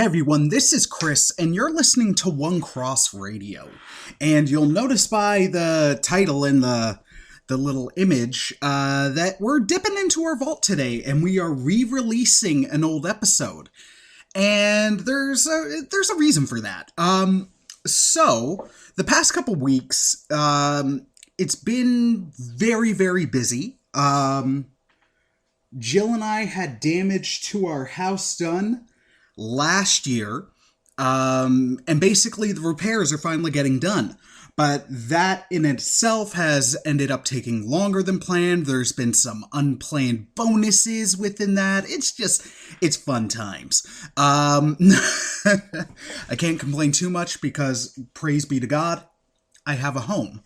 Hey everyone, this is Chris, and you're listening to One Cross Radio. And you'll notice by the title and the little image that we're dipping into our vault today, and we are re-releasing an old episode. And there's a reason for that. So the past couple weeks, it's been very, very busy. Jill and I had damage to our house done last year, and basically the repairs are finally getting done. But that in itself has ended up taking longer than planned. There's been some unplanned bonuses within that. It's fun times. I can't complain too much because, praise be to God, I have a home.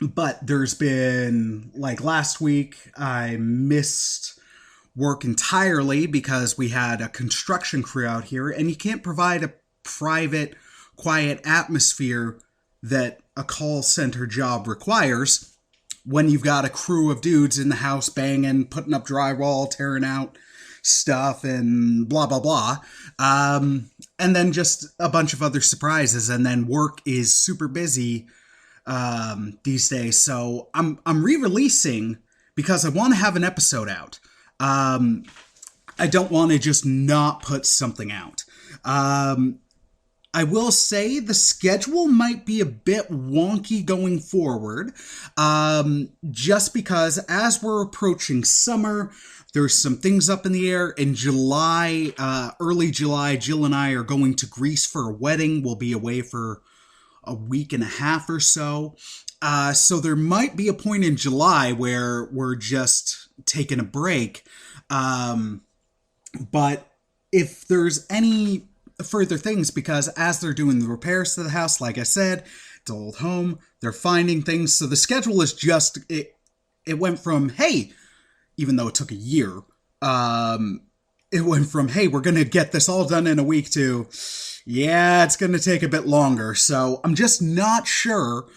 But there's been, like last week, I missed work entirely because we had a construction crew out here, and you can't provide a private, quiet atmosphere that a call center job requires when you've got a crew of dudes in the house banging, putting up drywall, tearing out stuff, and blah, blah, blah. And then just a bunch of other surprises, and then work is super busy these days. So I'm re-releasing because I want to have an episode out. I don't want to just not put something out. I will say the schedule might be a bit wonky going forward, just because as we're approaching summer, there's some things up in the air. In July, early July, Jill and I are going to Greece for a wedding. We'll be away for a week and a half or so. So there might be a point in July where we're just taking a break. But if there's any further things, because as they're doing the repairs to the house, like I said, it's an old home, they're finding things. So the schedule is just, it went from, hey, even though it took a year, it went from, hey, we're going to get this all done in a week to, yeah, it's going to take a bit longer. So I'm just not sure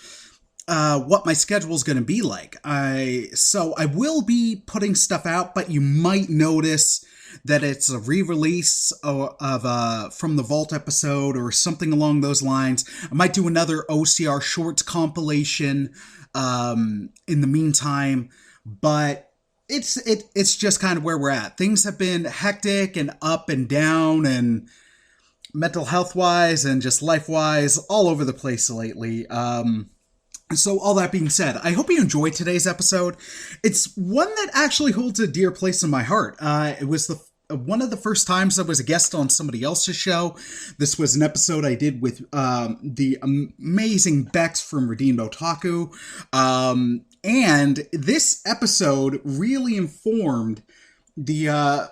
what my schedule is going to be like. So I will be putting stuff out, but you might notice that it's a re-release of from the Vault episode or something along those lines. I might do another OCR Shorts compilation in the meantime, but it's just kind of where we're at. Things have been hectic and up and down, and mental health wise and just life wise, all over the place lately. So all that being said, I hope you enjoyed today's episode. It's one that actually holds a dear place in my heart. It was one of the first times I was a guest on somebody else's show. This was an episode I did with the amazing Bex from Redeemed Otaku. And this episode really informed the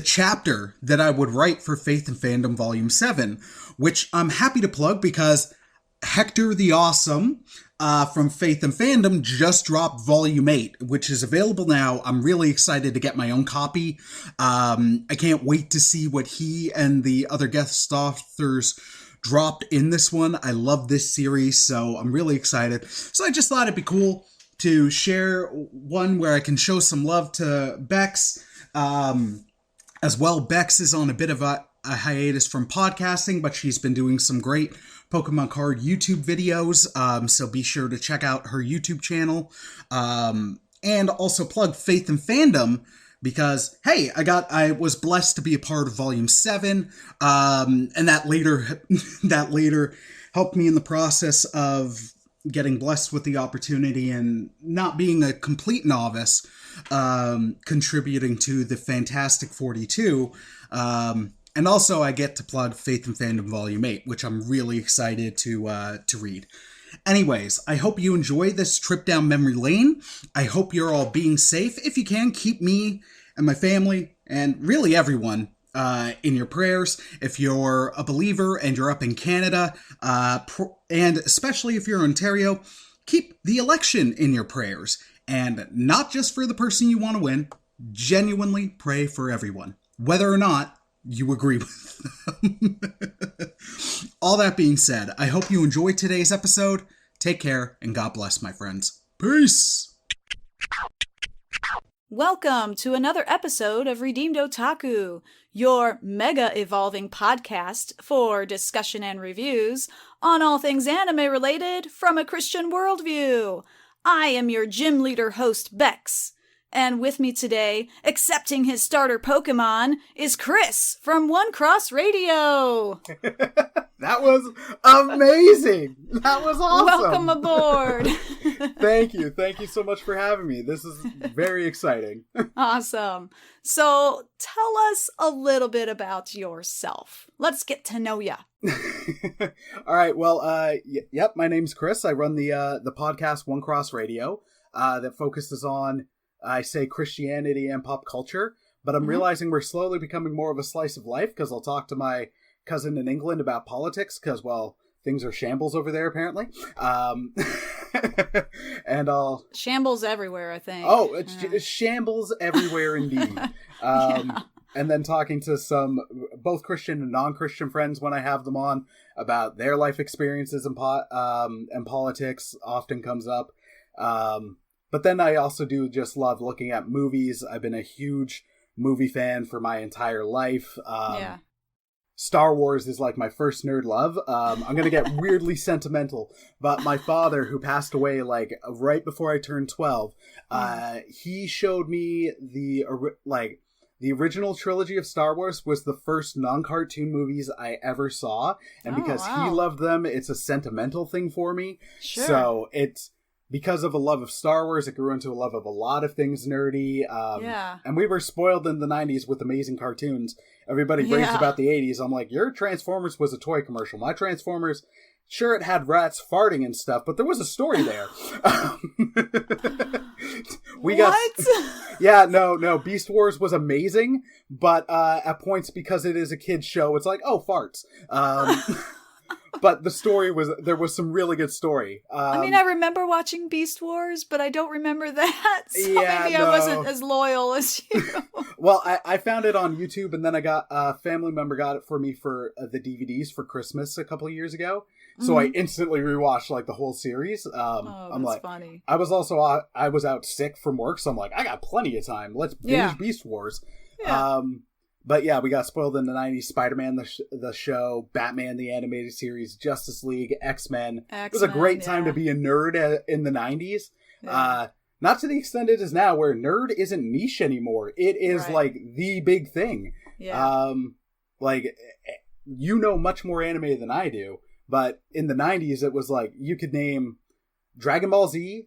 chapter that I would write for Faith and Fandom Volume 7, which I'm happy to plug because Hector the Awesome from Faith and Fandom just dropped Volume 8, which is available now. I'm really excited to get my own copy. I can't wait to see what he and the other guest authors dropped in this one. I love this series, so I'm really excited. So I just thought it'd be cool to share one where I can show some love to Bex. As well, Bex is on a bit of a hiatus from podcasting, but she's been doing some great Pokemon card YouTube videos, so be sure to check out her YouTube channel, and also plug Faith and Fandom, because, hey, I was blessed to be a part of Volume 7, and that later helped me in the process of getting blessed with the opportunity and not being a complete novice, contributing to the Fantastic 42, and also I get to plug Faith and Fandom Volume 8, which I'm really excited to read. Anyways, I hope you enjoy this trip down memory lane. I hope you're all being safe. If you can, keep me and my family, and really everyone, in your prayers. If you're a believer and you're up in Canada, and especially if you're in Ontario, keep the election in your prayers. And not just for the person you want to win, genuinely pray for everyone, whether or not you agree with them. All that being said, I hope you enjoyed today's episode. Take care, and God bless, my friends. Peace! Welcome to another episode of Redeemed Otaku, your mega-evolving podcast for discussion and reviews on all things anime-related from a Christian worldview. I am your gym leader host, Bex, and with me today, accepting his starter Pokémon, is Chris from One Cross Radio. That was amazing. That was awesome. Welcome aboard. Thank you. Thank you so much for having me. This is very exciting. Awesome. So tell us a little bit about yourself. Let's get to know ya. All right. Well, yep. My name's Chris. I run the podcast One Cross Radio that focuses on, I say, Christianity and pop culture. But I'm realizing we're slowly becoming more of a slice of life because I'll talk to my cousin in England about politics because, well, things are shambles over there apparently. And I'll shambles everywhere, I think. Oh, it's shambles everywhere indeed. And then talking to some both Christian and non-Christian friends when I have them on about their life experiences and politics often comes up. But then I also do just love looking at movies. I've been a huge movie fan for my entire life. Star Wars is like my first nerd love. I'm going to get weirdly sentimental, but my father, who passed away like right before I turned 12, he showed me the original trilogy of Star Wars was the first non-cartoon movies I ever saw. And because he loved them, it's a sentimental thing for me. Sure. So it's because of a love of Star Wars, it grew into a love of a lot of things nerdy. And we were spoiled in the 90s with amazing cartoons. Everybody raves about the 80s. I'm like, your Transformers was a toy commercial. My Transformers, sure, it had rats farting and stuff, but there was a story there. No. Beast Wars was amazing, but at points, because it is a kid's show, it's like, oh, farts. But the story there was some really good story. I remember watching Beast Wars, but I don't remember that. So maybe I wasn't as loyal as you. Well, I found it on YouTube, and then I got a family member got it for me for the DVDs for Christmas a couple of years ago. So I instantly rewatched like the whole series. I'm like, funny. I was out sick from work, so I'm like, I got plenty of time. Let's binge Beast Wars. Yeah. But yeah, we got spoiled in the 90s. Spider-Man, the show, Batman, the animated series, Justice League, X-Men. It was a great time to be a nerd in the 90s. Yeah. Not to the extent it is now, where nerd isn't niche anymore. It is like the big thing. Yeah. You know much more anime than I do. But in the 90s, it was like, you could name Dragon Ball Z,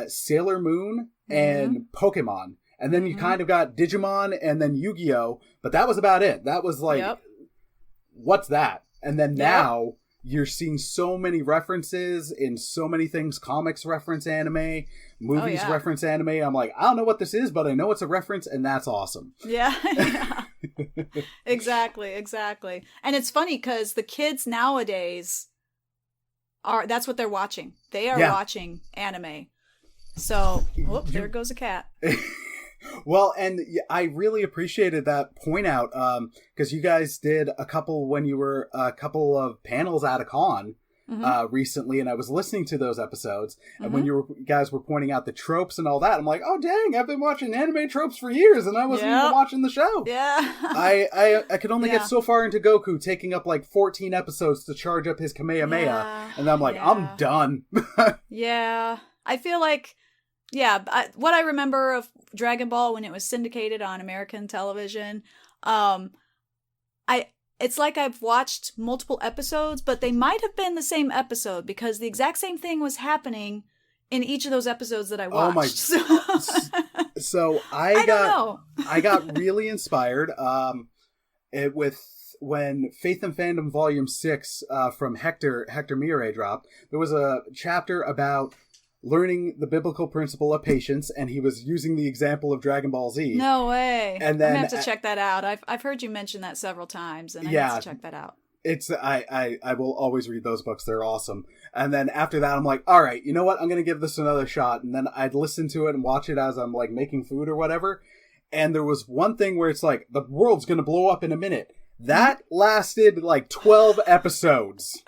Sailor Moon, and Pokémon. And then you kind of got Digimon and then Yu-Gi-Oh! But that was about it. That was like, what's that? And then now you're seeing so many references in so many things. Comics reference anime, movies reference anime. I'm like, I don't know what this is, but I know it's a reference, and that's awesome. Yeah. Exactly. And it's funny because the kids nowadays that's what they're watching. They are watching anime. So, there goes a cat. Well, and I really appreciated that point out, because you guys did a couple of panels at a con recently, and I was listening to those episodes, and when you guys were pointing out the tropes and all that, I'm like, oh dang, I've been watching anime tropes for years, and I wasn't even watching the show. Yeah. I could only get so far into Goku taking up like 14 episodes to charge up his Kamehameha, and I'm like, I'm done. Yeah. I feel like, what I remember of Dragon Ball when it was syndicated on American television, it's like I've watched multiple episodes, but they might have been the same episode because the exact same thing was happening in each of those episodes that I watched. So I got really inspired when Faith and Fandom Volume 6 from Hector Mire dropped. There was a chapter about learning the biblical principle of patience, and he was using the example of Dragon Ball Z. No way. And then I'm gonna have to check that out. I've heard you mention that several times, and I have to check that out. It's I will always read those books. They're awesome. And then after that, I'm like, all right, you know what? I'm gonna give this another shot. And then I'd listen to it and watch it as I'm like making food or whatever. And there was one thing where it's like, the world's gonna blow up in a minute. That lasted like 12 episodes.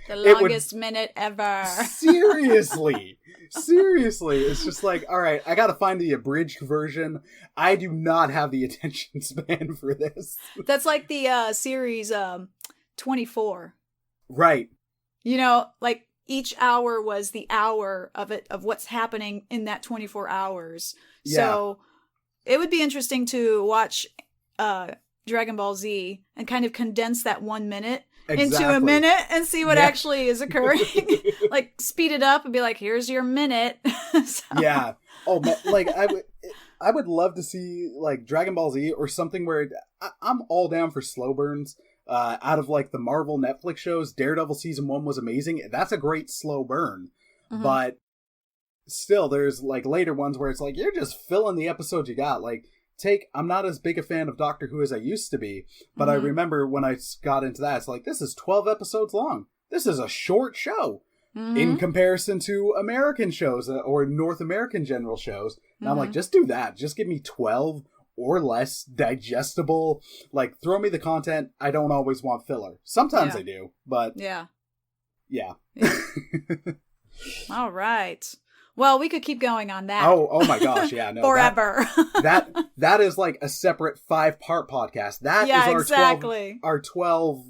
The longest minute ever. Seriously. Seriously, it's just like, all right, I gotta find the abridged version. I do not have the attention span for this. That's like the series 24. Right. You know, like each hour was the hour of what's happening in that 24 hours. Yeah. So it would be interesting to watch Dragon Ball Z and kind of condense that 1 minute into a minute and see what actually is occurring. Like speed it up and be like, here's your minute. So. Yeah. Oh, like I would love to see like Dragon Ball Z or something where I'm all down for slow burns. Out of like the Marvel Netflix shows, Daredevil season 1 was amazing. That's a great slow burn. Mm-hmm. But still, there's like later ones where it's like, you're just filling the episodes you got. Like, I'm not as big a fan of Doctor Who as I used to be, but I remember when I got into that, it's like, this is 12 episodes long. This is a short show in comparison to American shows or North American general shows. And I'm like, just do that. Just give me 12 or less digestible, like, throw me the content. I don't always want filler. Sometimes I do, but yeah. All right. Well, we could keep going on that. Oh my gosh, yeah, no. Forever. That is like a separate 5-part podcast. That is our 12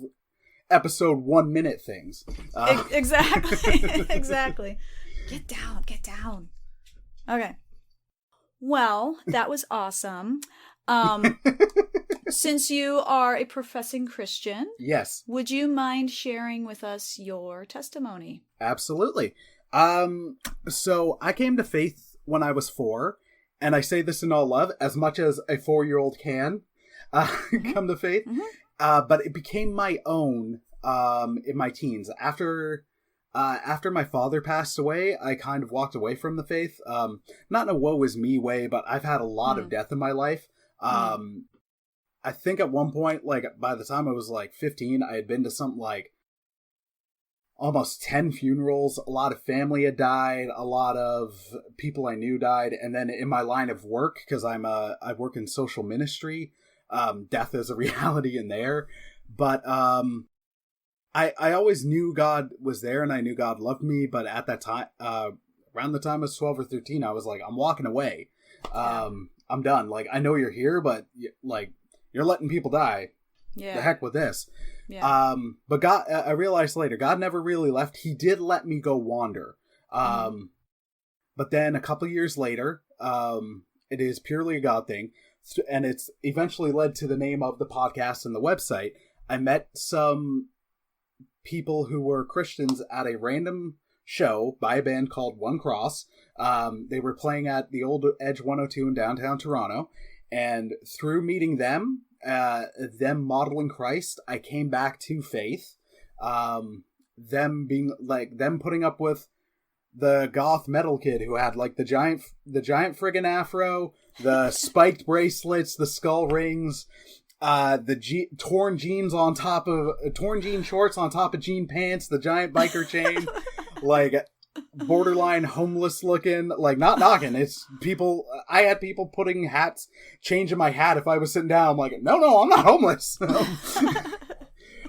episode 1 minute things. Exactly. Exactly. Get down. Okay. Well, that was awesome. Since you are a professing Christian, yes, would you mind sharing with us your testimony? Absolutely. So I came to faith when I was 4, and I say this in all love, as much as a 4-year-old can come to faith. But it became my own in my teens. After my father passed away, I kind of walked away from the faith. Not in a woe is me way, but I've had a lot of death in my life. I think at one point, like by the time I was like 15, I had been to something like almost 10 funerals. A lot of family had died. A lot of people I knew died. And then in my line of work, because I work in social ministry, death is a reality in there. But I always knew God was there and I knew God loved me. But at that time, around the time I was 12 or 13, I was like, I'm walking away. I'm done. Like, I know you're here, but like, you're letting people die. Yeah. The heck with this. Yeah. But God, I realized later, God never really left. He did let me go wander. But then a couple years later, it is purely a God thing. And it's eventually led to the name of the podcast and the website. I met some people who were Christians at a random show by a band called One Cross. They were playing at the old Edge 102 in downtown Toronto. And through meeting them modeling Christ, I came back to faith. Them being like, them putting up with the goth metal kid who had like the giant friggin' afro, the spiked bracelets, the skull rings, the torn jean shorts on top of jean pants, the giant biker chain, like borderline homeless looking, like not knocking. It's people. I had people putting hats, changing my hat if I was sitting down. I'm like, no, I'm not homeless.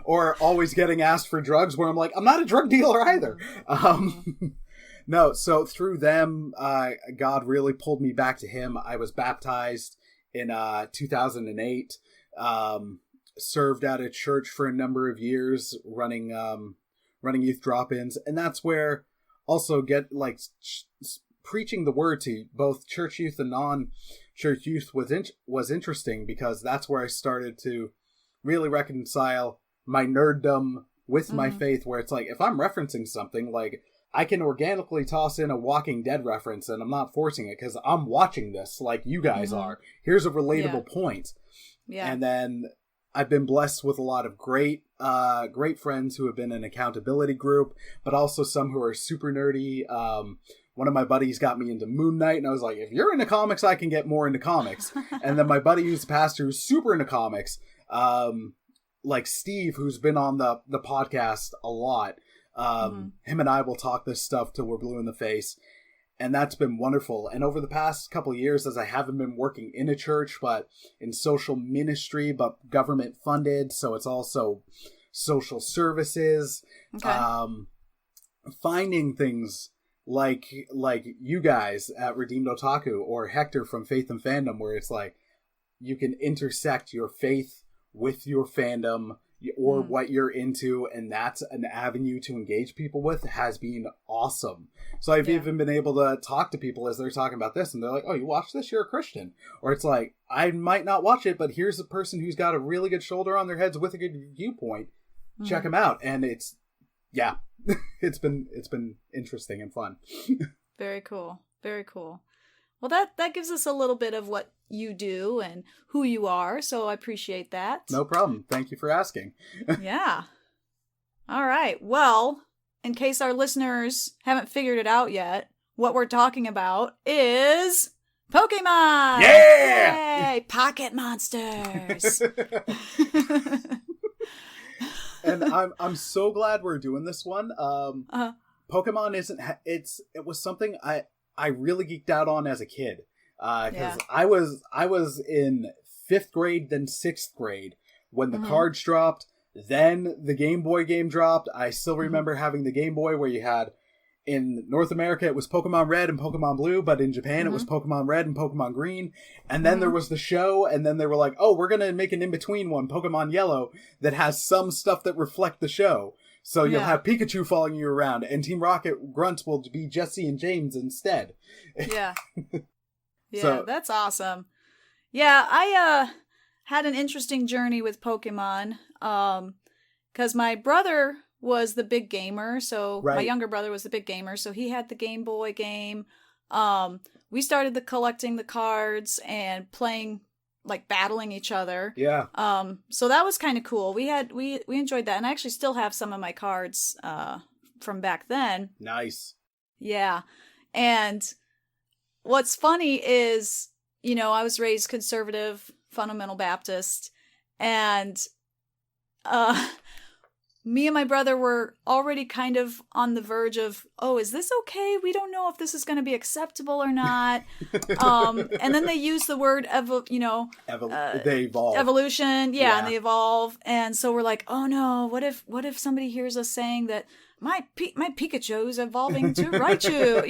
Or always getting asked for drugs where I'm like, I'm not a drug dealer either. No, so through them, God really pulled me back to him. I was baptized in 2008, served at a church for a number of years, running youth drop-ins. And that's where also get like preaching the word to both church youth and non-church youth was interesting, because that's where I started to really reconcile my nerddom with my faith, where it's like, if I'm referencing something, like, I can organically toss in a Walking Dead reference and I'm not forcing it because I'm watching this like you guys are. Here's a relatable point. Yeah. And then I've been blessed with a lot of great friends who have been in accountability group, but also some who are super nerdy. One of my buddies got me into Moon Knight, and I was like, if you're into comics, I can get more into comics. And then my buddy who's a pastor who's super into comics, like Steve, who's been on the podcast a lot, him and I will talk this stuff till we're blue in the face, and that's been wonderful. And over the past couple of years, as I haven't been working in a church but in social ministry, but government funded, so it's also social services, finding things like you guys at Redeemed Otaku or Hector from Faith and Fandom, where it's like you can intersect your faith with your fandom or what you're into, and that's an avenue to engage people with, has been awesome. So I've even been able to talk to people as they're talking about this, and they're like, oh, you watch this, you're a Christian. Or it's like, I might not watch it, but here's a person who's got a really good shoulder on their heads with a good viewpoint. Check them out. And it's it's been interesting and fun. Very cool. Very cool. Well, that gives us a little bit of what you do and who you are, so I appreciate that. No problem. Thank you for asking. Yeah. All right. Well, in case our listeners haven't figured it out yet, what we're talking about is Pokemon! Yeah! Yay! Pocket monsters! And I'm so glad we're doing this one. Pokemon it was something I really geeked out on as a kid. Because I was in 5th grade, then 6th grade when the cards dropped. Then the Game Boy game dropped. I still remember having the Game Boy where you had, in North America, it was Pokemon Red and Pokemon Blue, but in Japan it was Pokemon Red and Pokemon Green. And then there was the show, and then they were like, oh, we're going to make an in-between one, Pokemon Yellow, that has some stuff that reflect the show. So you'll have Pikachu following you around, and Team Rocket grunts will be Jesse and James instead. Yeah. Yeah, that's awesome. Yeah, I had an interesting journey with Pokemon, because my brother was the big gamer, so my younger brother was the big gamer, so he had the Game Boy game. We started collecting the cards and playing, like, battling each other. Yeah. So that was kind of cool. We enjoyed that, and I actually still have some of my cards from back then. Nice. Yeah. And what's funny is, I was raised conservative, fundamental Baptist, and me and my brother were already kind of on the verge of, oh, is this okay? We don't know if this is going to be acceptable or not. And then they use the word, they evolve. Evolution. Yeah, and they evolve. And so we're like, oh no, what if somebody hears us saying that my Pikachu's evolving to Raichu,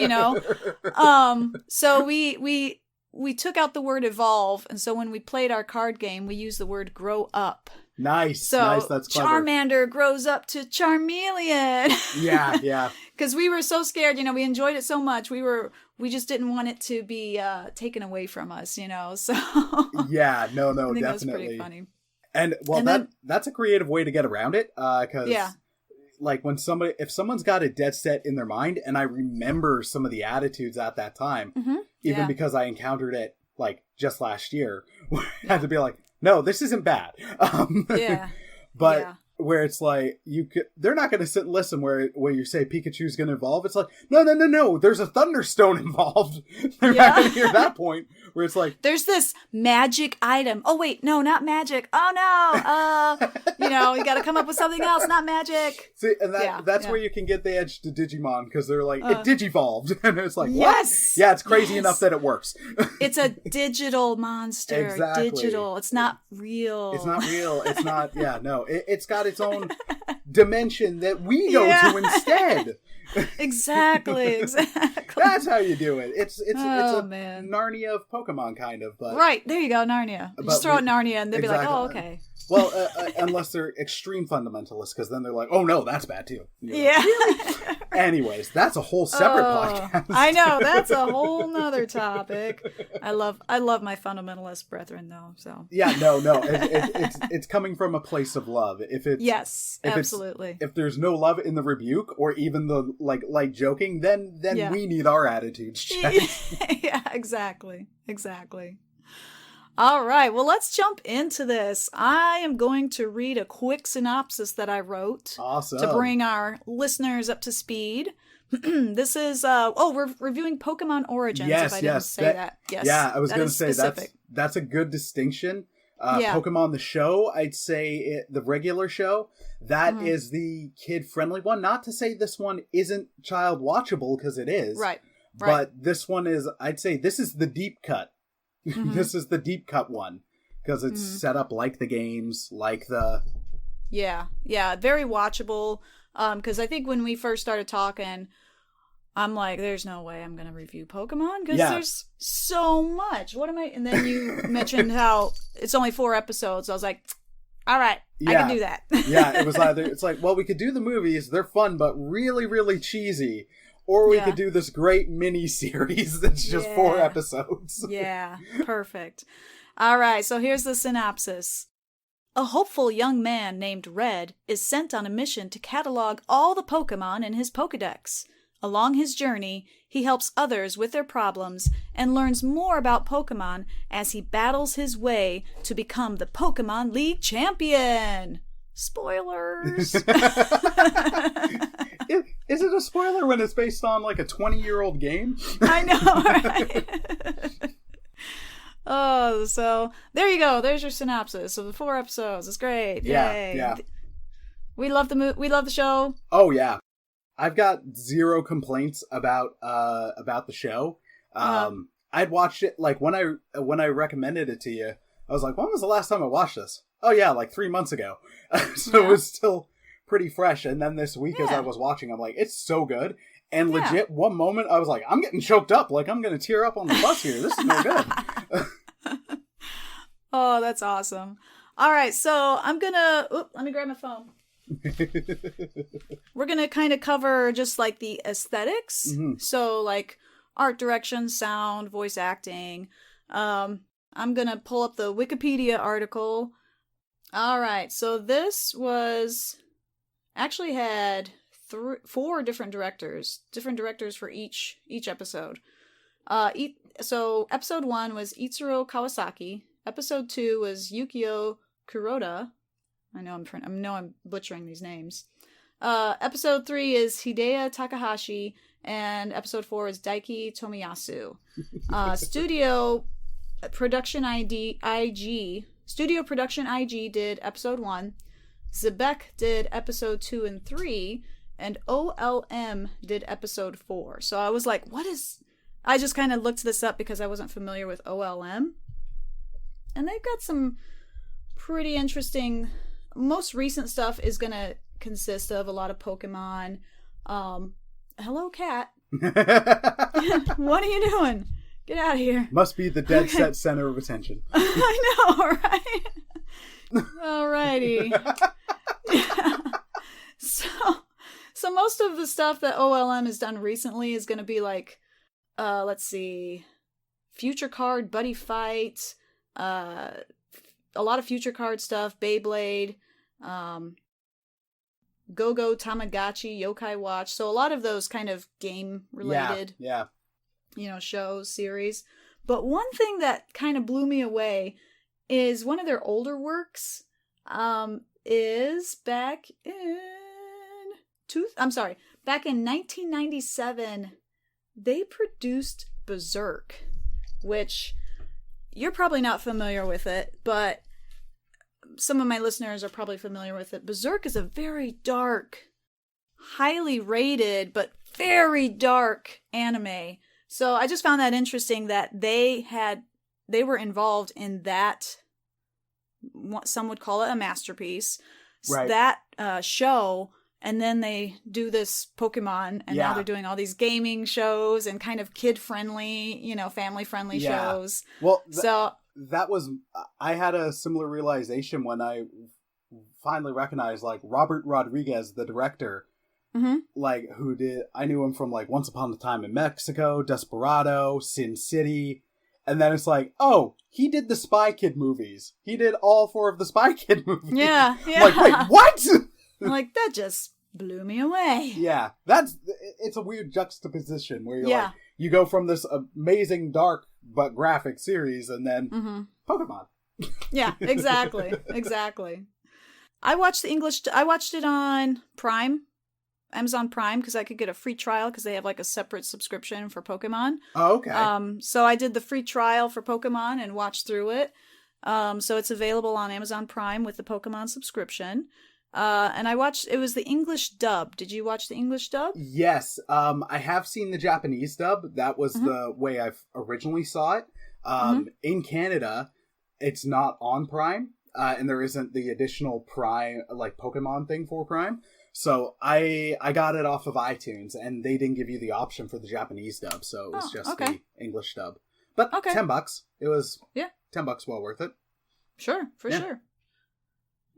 So we took out the word evolve, and so when we played our card game, we used the word grow up. Nice. That's clever. Charmander grows up to Charmeleon. Yeah. Because we were so scared, we enjoyed it so much. We just didn't want it to be taken away from us, so. Yeah, no, I think definitely. that was pretty funny. And that's a creative way to get around it, because like if someone's got it dead set in their mind, and I remember some of the attitudes at that time, even because I encountered it like just last year, I had to be like, no, this isn't bad. But where it's like they're not going to sit and listen where you say Pikachu's going to evolve. It's like, no, there's a Thunderstone involved. They're not going to hear that point where it's like, there's this magic item. Oh wait, no, not magic. Oh no, you got to come up with something else, not magic. See, and that's where you can get the edge to Digimon, because they're like, it digivolved, and it's like, what? Yeah, it's crazy enough that it works. It's a digital monster. Exactly. Digital. It's not real. It's not real. It's not. Yeah, no. It's got its own dimension that we go to instead. Exactly. That's how you do it. It's a man. Narnia of Pokemon, kind of. But right, there you go, Narnia. Just throw out Narnia and they'll be like, oh, okay. Well, unless they're extreme fundamentalists, because then they're like, oh no, that's bad too. Yeah. Really? Anyways, that's a whole separate podcast. I know, that's a whole nother topic. I love my fundamentalist brethren, though. So yeah, no, it's coming from a place of love. Absolutely. If there's no love in the rebuke or even the light joking, then we need our attitudes checked. Yeah, exactly. All right, well, let's jump into this. I am going to read a quick synopsis that I wrote to bring our listeners up to speed. This is, we're reviewing Pokemon Origins, if I didn't say that. Yes, yeah, I was going to say that's a good distinction. Pokemon the show, I'd say the regular show, that is the kid-friendly one. Not to say this one isn't child-watchable, because it is. Right. But this one is, I'd say this is the deep cut. This is the deep cut one, because it's set up like the games, like the... Yeah, very watchable, because I think when we first started talking, I'm like, there's no way I'm going to review Pokemon because there's so much. What am I? And then you mentioned how it's only 4 episodes. I was like, all right, I can do that. Yeah, it was either, it's like, well, we could do the movies. They're fun, but really, really cheesy. Or we could do this great mini series that's just 4 episodes. Yeah, perfect. All right, so here's the synopsis. A hopeful young man named Red is sent on a mission to catalog all the Pokemon in his Pokedex. Along his journey, he helps others with their problems and learns more about Pokemon as he battles his way to become the Pokemon League champion. Spoilers! Is it a spoiler when it's based on like a 20-year-old game? I know, right? Oh, so there you go. There's your synopsis of the 4 episodes. It's great. Yay. Yeah. We love we love the show. Oh yeah. I've got 0 complaints about the show. I'd watched it like when I recommended it to you. I was like, when was the last time I watched this? Oh yeah, like 3 months ago. So it was still pretty fresh. And then this week as I was watching, I'm like, it's so good. And legit, one moment I was like, I'm getting choked up. Like I'm going to tear up on the bus here. This is no good. Oh, that's awesome. All right, so I'm gonna. Let me grab my phone. We're gonna kind of cover just like the aesthetics, so like art direction, sound, voice acting. I'm gonna pull up the Wikipedia article. All right, so this was actually had 4 different directors for each episode. So episode 1 was Itsuro Kawasaki. Episode 2 was Yukio Kuroda. I know I'm butchering these names. Episode 3 is Hideo Takahashi, and episode 4 is Daiki Tomiyasu. Studio Production IG did episode 1. Zebek did episode 2 and 3, and OLM did episode 4. So I was like, I just kind of looked this up because I wasn't familiar with OLM. And they've got some pretty interesting. Most recent stuff is going to consist of a lot of Pokemon. Hello, cat. What are you doing? Get out of here. Must be the dead set center of attention. I know, right? Alrighty. Yeah. So most of the stuff that OLM has done recently is going to be like, let's see, Future Card, Buddy Fight, a lot of Future Card stuff, Beyblade, Go-Go Tamagotchi, Yokai Watch. So a lot of those kind of game-related, shows, series. But one thing that kind of blew me away is one of their older works is back in 1997, they produced Berserk, which you're probably not familiar with it, but some of my listeners are probably familiar with it. Berserk is a very dark, highly rated, but very dark anime. So I just found that interesting that they were involved in that, what some would call it a masterpiece, right. That show, and then they do this Pokemon, and now they're doing all these gaming shows and kind of kid-friendly, family-friendly shows. Well, that was, I had a similar realization when I finally recognized, like, Robert Rodriguez, the director, like, I knew him from, like, Once Upon a Time in Mexico, Desperado, Sin City, and then it's like, oh, he did the Spy Kid movies. He did all 4 of the Spy Kid movies. Yeah. Like, wait, what? Like, that just blew me away. Yeah, it's a weird juxtaposition where you're like, you go from this amazing dark but graphic series and then Pokemon. Yeah, exactly. I watched it on Prime, Amazon Prime, because I could get a free trial because they have like a separate subscription for Pokemon. Oh, okay. So I did the free trial for Pokemon and watched through it. So it's available on Amazon Prime with the Pokemon subscription. And it was the English dub. Did you watch the English dub? Yes. I have seen the Japanese dub. That was the way I originally saw it. In Canada, it's not on Prime, and there isn't the additional Prime, like Pokemon thing for Prime. So I got it off of iTunes, and they didn't give you the option for the Japanese dub, so it was just the English dub. But $10. It was $10 well worth it. Sure, for sure.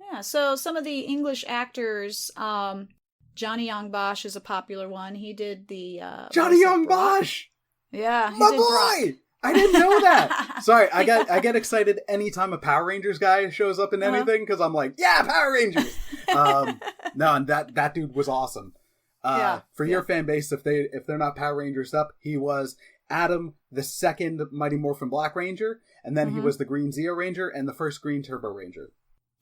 Yeah, so some of the English actors, Johnny Young Bosch is a popular one. He did the Johnny Young Bosch! Yeah, he my did boy! Brock. I didn't know that. Sorry, I get excited anytime a Power Rangers guy shows up in anything because I'm like, yeah, Power Rangers. No, and that dude was awesome. For your fan base, if they're not Power Rangers up, he was Adam, the second Mighty Morphin Black Ranger, and then he was the Green Zeo Ranger and the first Green Turbo Ranger.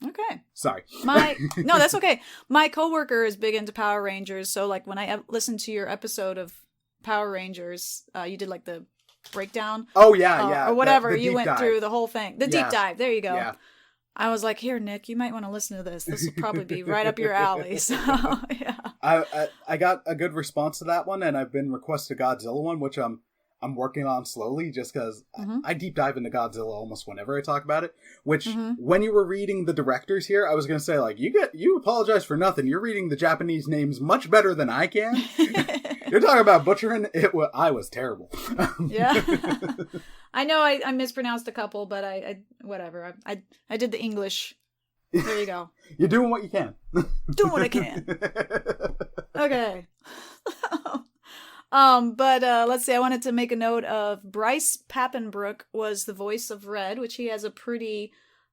Okay. Sorry. No, that's okay. My coworker is big into Power Rangers, so like when I listened to your episode of Power Rangers, you did like the breakdown. Oh yeah. Or whatever. The you went dive. through the whole thing. The deep dive. There you go. Yeah. I was like, here, Nick, you might want to listen to this. This will probably be right up your alley. So yeah. I got a good response to that one, and I've been requested a Godzilla one, which I'm working on slowly just because I deep dive into Godzilla almost whenever I talk about it, which when you were reading the directors here, I was going to say, like, you apologize for nothing. You're reading the Japanese names much better than I can. You're talking about butchering it. I was terrible. Yeah. I know I mispronounced a couple, but I whatever. I did the English. There you go. You're doing what you can. Doing what I can. Okay. But let's see, I wanted to make a note of Bryce Papenbrook was the voice of Red, which he has a pretty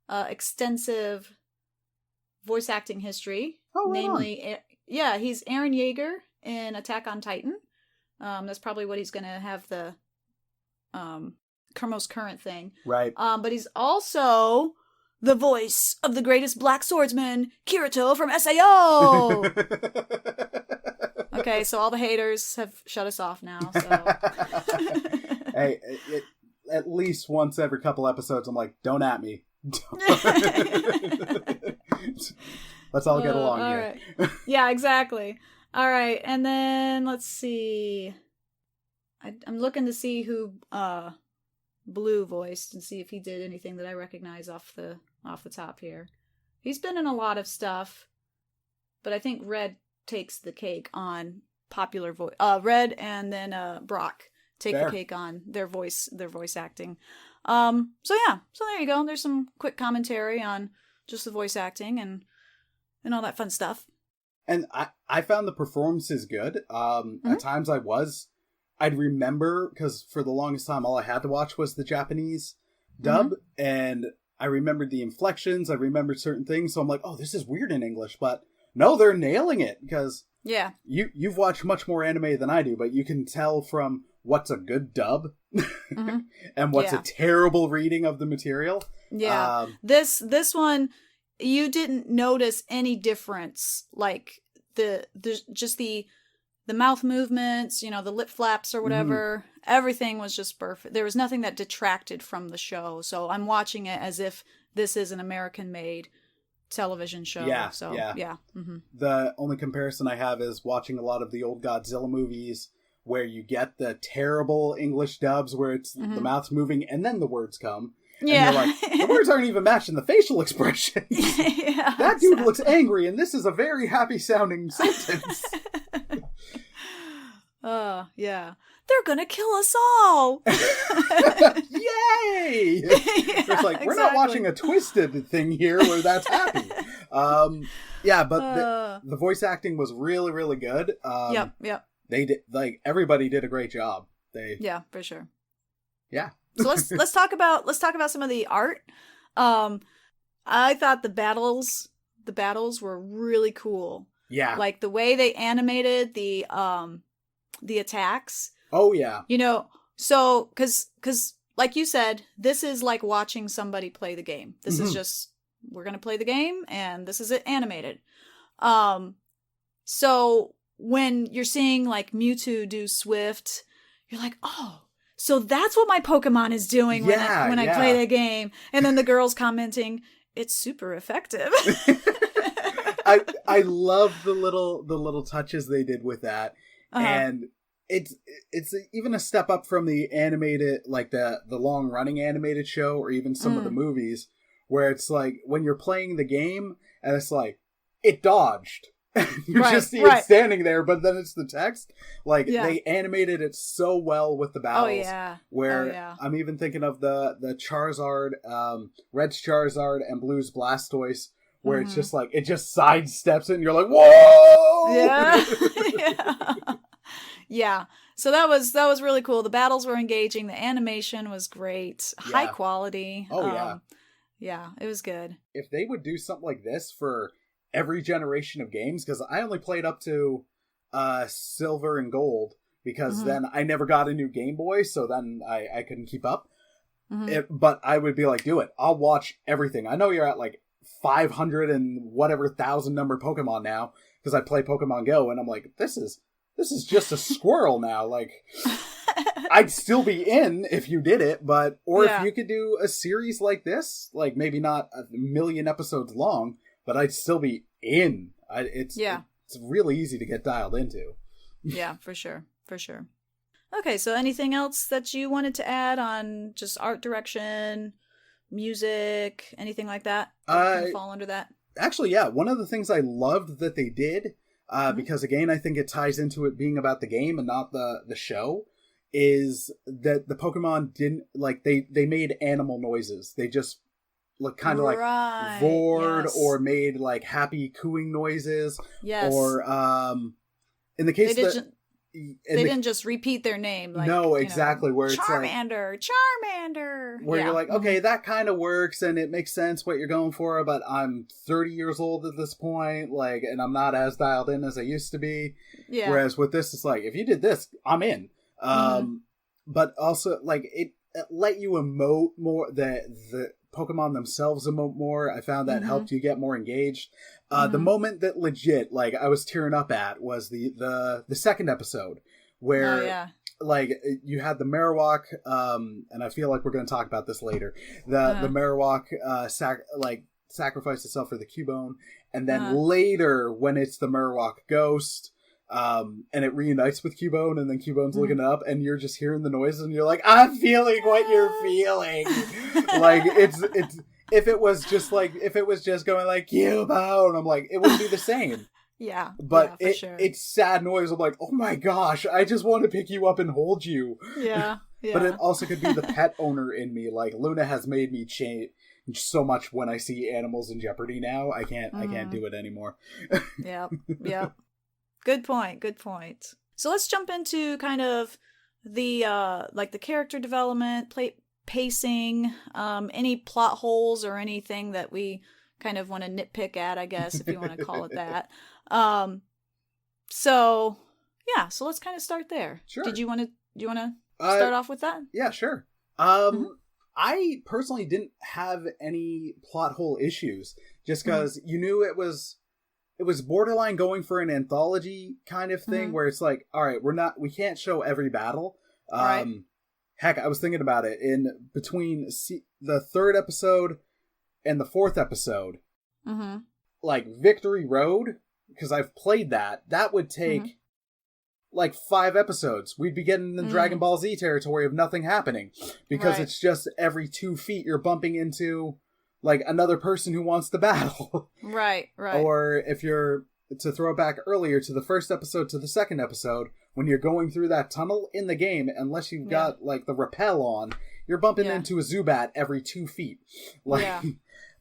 extensive voice acting history. Oh, right namely, he's Eren Yeager in Attack on Titan. That's probably what he's going to have the most current thing. Right. But he's also the voice of the greatest black swordsman, Kirito from SAO! Okay, so all the haters have shut us off now. So. Hey, at least once every couple episodes, I'm like, don't at me. Let's all get along here. Right. Yeah, exactly. All right, and then let's see. I'm looking to see who Blue voiced and see if he did anything that I recognize off the top here. He's been in a lot of stuff, but I think Red takes the cake on popular voice. Red and then Brock take the cake on their voice acting. So there you go. There's some quick commentary on just the voice acting and all that fun stuff. And I found the performances good. At times I'd remember, because for the longest time all I had to watch was the Japanese dub, and I remembered the inflections, I remembered certain things, so I'm like, oh, this is weird in English, but no, they're nailing it, because you've watched much more anime than I do, but you can tell from what's a good dub and what's a terrible reading of the material. Yeah. This one, you didn't notice any difference, like the mouth movements, the lip flaps or whatever. Everything was just perfect. There was nothing that detracted from the show. So I'm watching it as if this is an American-made television show. Yeah, so, yeah. The only comparison I have is watching a lot of the old Godzilla movies where you get the terrible English dubs where it's the mouth's moving and then the words come. And you're like, the words aren't even matching the facial expressions. That dude looks angry and this is a very happy sounding sentence. Yeah. They're gonna kill us all! Yay! It's like, we're not watching a Twisted thing here where that's happy. But the voice acting was really, really good. Yep. They did, everybody did a great job. Yeah, for sure. Yeah. So let's talk about some of the art. I thought the battles were really cool. Yeah. Like the way they animated the attacks. Oh yeah. So cuz like you said, this is like watching somebody play the game. This is just, we're going to play the game and this is it animated. So when you're seeing like Mewtwo do Swift, you're like, "Oh, so that's what my Pokemon is doing when I play the game." And then the girls commenting, "It's super effective." I love the little touches they did with that. And it's even a step up from the animated, like the long running animated show, or even some of the movies, where it's like when you're playing the game and it's like, it dodged, You just see it standing there, but then it's the text. Like, they animated it so well with the battles. Oh, yeah. Where I'm even thinking of the Charizard, Red's Charizard and Blue's Blastoise, where it's just like, it just sidesteps it and you're like, whoa! Yeah. Yeah. So that was really cool. The battles were engaging. The animation was great. High quality. Oh, yeah. Yeah, it was good. If they would do something like this for every generation of games, because I only played up to Silver and Gold, because then I never got a new Game Boy, so then I couldn't keep up. But I would be like, do it. I'll watch everything. I know you're at like 500 and whatever thousand number Pokemon now, because I play Pokemon Go, and I'm like, this is just a squirrel now. Like, I'd still be in if you did it, but if you could do a series like this, like maybe not a million episodes long, but I'd still be in. It's really easy to get dialed into. Yeah, for sure. For sure. Okay, so anything else that you wanted to add on just art direction, music, anything like that? Can fall under that? Actually, yeah. One of the things I loved that they did, because again, I think it ties into it being about the game and not the show, is that the Pokemon didn't, like, they made animal noises. They just look kind of like roared or made like happy cooing noises. Yes. Or in the case they didn't just repeat their name. Like, no, exactly. Where it's like Charmander. Where you're like, okay, that kind of works and it makes sense what you're going for, but I'm 30 years old at this point, like, and I'm not as dialed in as I used to be. Yeah. Whereas with this, it's like, if you did this, I'm in. But also, like, it let you emote more. The Pokemon themselves emote more. I found that helped you get more engaged. The moment that legit, like, I was tearing up at was the second episode where, like, you had the Marowak, and I feel like we're going to talk about this later. The Marowak sacrificed itself for the Cubone, and then later when it's the Marowak ghost, and it reunites with Cubone, and then Cubone's looking up, and you're just hearing the noises, and you're like, I'm feeling what you're feeling. Like, it's if it was just going like Cubone, I'm like, it wouldn't be the same. Yeah. But it's sad noise. I'm like, oh my gosh, I just want to pick you up and hold you. Yeah. But it also could be the pet owner in me. Like, Luna has made me change so much when I see animals in jeopardy now. I can't do it anymore. Yep. Good point. So let's jump into kind of the like the character development, pacing, any plot holes or anything that we kind of want to nitpick at, I guess, if you want to call it that. So let's kind of start there. Sure. Do you want to start off with that? Yeah, sure. I personally didn't have any plot hole issues, just because you knew it was borderline going for an anthology kind of thing, where it's like, all right, we can't show every battle. Heck, I was thinking about it in between the third episode and the fourth episode, like Victory Road, because I've played that would take like 5 episodes. We'd be getting in the Dragon Ball Z territory of nothing happening, because it's just every 2 feet you're bumping into like another person who wants to battle. Right. Or if you're to throw back earlier to the first episode to the second episode, when you're going through that tunnel in the game, unless you've got like the rappel on, you're bumping into a Zubat every 2 feet. Like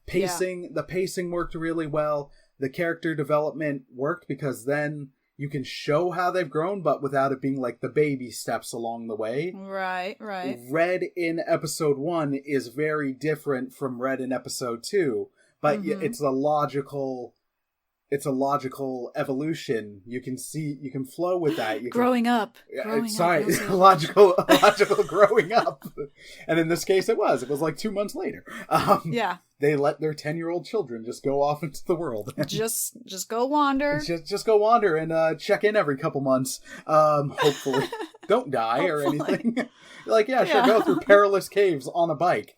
the pacing worked really well. The character development worked, because then you can show how they've grown, but without it being like the baby steps along the way. Right. Red in episode 1 is very different from Red in episode 2, but it's a logical evolution. You can flow with that. Growing up. Logical growing up. And in this case, it was like 2 months later. They let their 10-year-old children just go off into the world. just go wander. Just go wander and check in every couple months. Hopefully. Don't die or anything. Like, sure, go through perilous caves on a bike.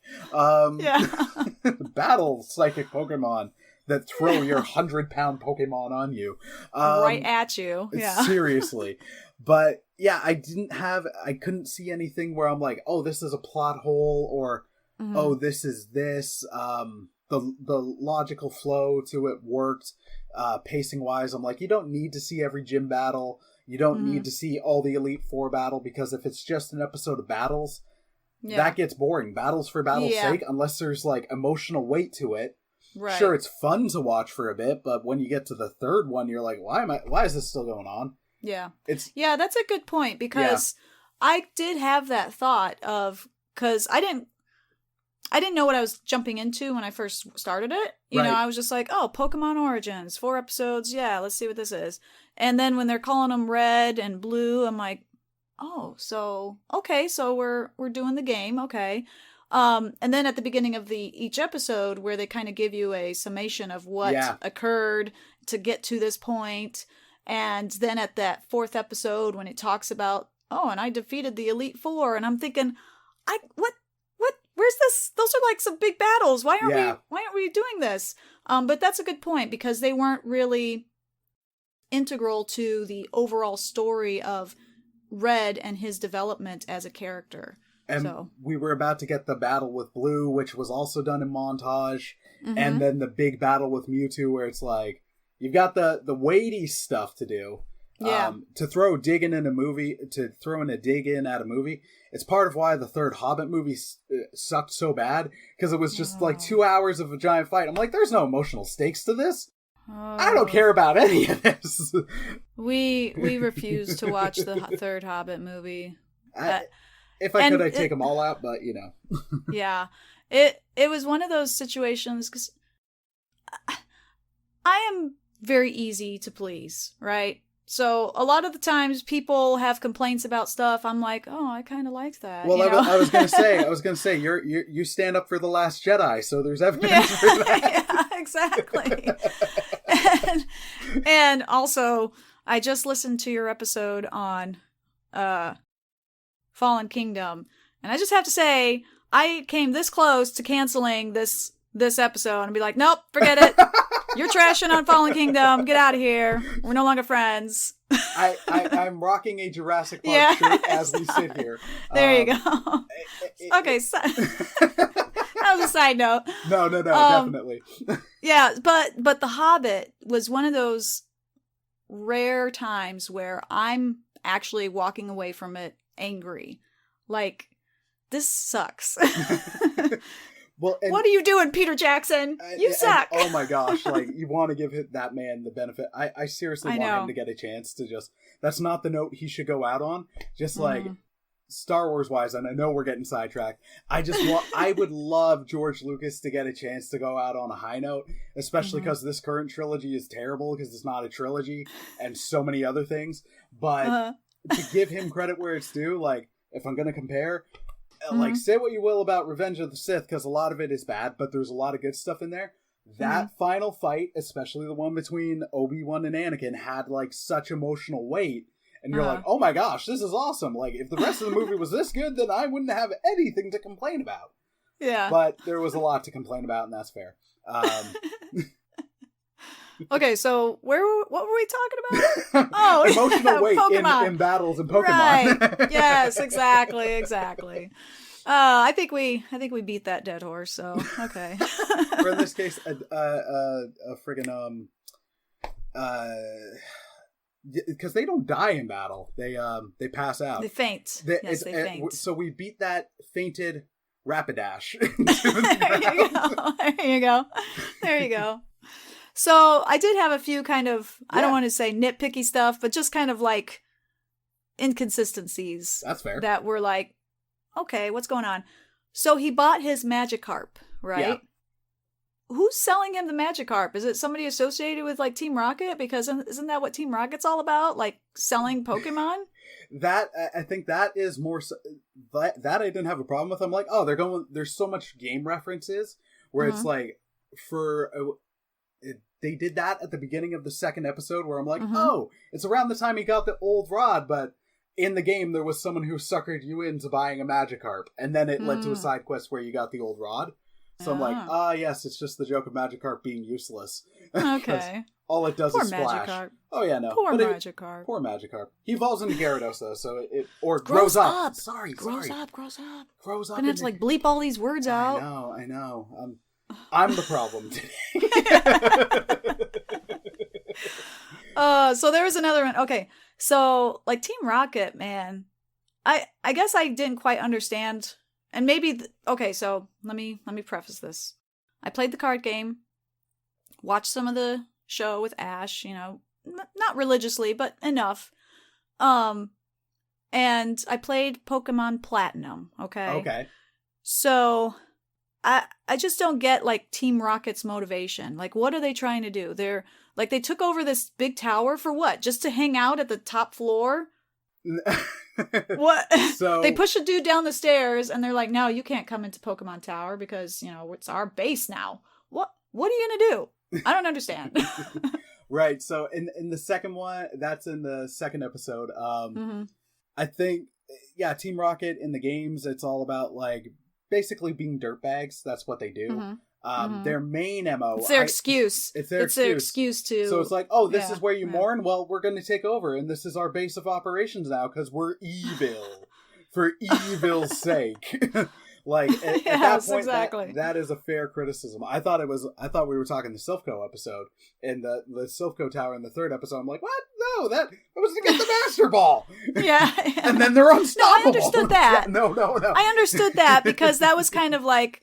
Battle psychic Pokemon that throw your 100-pound Pokemon on you. Right at you. Yeah. Seriously. But I couldn't see anything where I'm like, oh, this is a plot hole, or oh, this is this. The the logical flow to it worked. Pacing wise, I'm like, you don't need to see every gym battle. You don't need to see all the Elite Four battle, because if it's just an episode of battles, that gets boring. Battles for battle's sake, unless there's like emotional weight to it. Right. Sure, it's fun to watch for a bit, but when you get to the third one, you're like, why is this still going on? Yeah. That's a good point, because I did have that thought of, because I didn't know what I was jumping into when I first started it. You know, I was just like, oh, Pokemon Origins, 4 episodes. Yeah, let's see what this is. And then when they're calling them Red and Blue, I'm like, oh, so we're doing the game. Okay. And then at the beginning of each episode, where they kind of give you a summation of what occurred to get to this point. And then at that 4th episode, when it talks about, oh, and I defeated the Elite Four, and I'm thinking, where's this? Those are like some big battles. Why aren't we doing this? But that's a good point, because they weren't really integral to the overall story of Red and his development as a character. And we were about to get the battle with Blue, which was also done in montage. And then the big battle with Mewtwo, where it's like, you've got the weighty stuff to do. To throw a dig in at a movie, it's part of why the third Hobbit movie sucked so bad, because it was just like 2 hours of a giant fight. I'm like, there's no emotional stakes to this. I don't care about any of this. We refused to watch the third Hobbit movie. If I could, I'd take them all out, but you know. Yeah, it was one of those situations, because I am very easy to please, right? So a lot of the times people have complaints about stuff. I'm like, oh, I kind of liked that. Well, I was gonna say, you stand up for The Last Jedi, so there's evidence for that. Yeah, exactly. and also, I just listened to your episode on Fallen Kingdom, and I just have to say, I came this close to canceling this episode and be like, nope, forget it. You're trashing on Fallen Kingdom. Get out of here. We're no longer friends. I'm rocking a Jurassic Park shirt as we sit here. There you go. Okay, so that was a side note. No, definitely. Yeah, but The Hobbit was one of those rare times where I'm actually walking away from it angry. Like, this sucks. Well, what are you doing, Peter Jackson? You suck. Oh my gosh, like, you want to give that man the benefit. I seriously want him to get a chance to just, that's not the note he should go out on. Just like, Star Wars wise, and I know we're getting sidetracked, I would love George Lucas to get a chance to go out on a high note, especially because this current trilogy is terrible, because it's not a trilogy, and so many other things. But to give him credit where it's due, like, if I'm going to compare, like, say what you will about Revenge of the Sith, because a lot of it is bad, but there's a lot of good stuff in there. That final fight, especially the one between Obi-Wan and Anakin, had, like, such emotional weight. And you're like, oh my gosh, this is awesome. Like, if the rest of the movie was this good, then I wouldn't have anything to complain about. Yeah. But there was a lot to complain about, and that's fair. Okay, so what were we talking about? Oh, emotional weight in battles in Pokemon. Right. Yes, exactly. I think we beat that dead horse. So okay. Or in this case, a friggin' because they don't die in battle. They pass out. They faint. They faint. So we beat that fainted Rapidash. There you go. So I did have a few kind of, I don't want to say nitpicky stuff, but just kind of like inconsistencies. That's fair. That were like, okay, what's going on? So he bought his Magikarp, right? Yeah. Who's selling him the Magikarp? Is it somebody associated with like Team Rocket? Because isn't that what Team Rocket's all about? Like selling Pokemon? That, I think that is more, that I didn't have a problem with. I'm like, oh, there's so much game references where it's like, they did that at the beginning of the second episode where I'm like, oh, it's around the time he got the old rod, but in the game there was someone who suckered you into buying a Magikarp, and then it led to a side quest where you got the old rod. So I'm like, yes, it's just the joke of Magikarp being useless. Okay. All it does is splash. Magikarp. Oh yeah, no. Poor Magikarp. Poor Magikarp. He evolves into Gyarados though, so it grows up. Grows up. Grows up. Gonna have to like bleep all these words out. I know. I'm the problem today. So there was another one. Okay, so like Team Rocket, man, I guess I didn't quite understand, and maybe okay. So let me preface this. I played the card game, watched some of the show with Ash. You know, not religiously, but enough. And I played Pokemon Platinum. Okay. Okay. So I just don't get like Team Rocket's motivation. Like, what are they trying to do? They're like, they took over this big tower for what? Just to hang out at the top floor? What? So they push a dude down the stairs and they're like, no, you can't come into Pokemon Tower because, you know, it's our base now. What are you gonna do? I don't understand. Right. So in the second one, that's in the second episode. I think, yeah, Team Rocket in the games, it's all about like basically being dirtbags. That's what they do. Their main MO. It's their excuse. It's their excuse to. So it's like, oh, this is where you mourn? Well, we're going to take over, and this is our base of operations now because we're evil. For evil's sake. Like, at that point, exactly. that is a fair criticism. I thought we were talking the Silphco episode, and the Silphco Tower in the third episode. I'm like, what? No, that was to get the Master Ball. Yeah. And then they're unstoppable. No, I understood that. Yeah, no. I understood that because that was kind of like,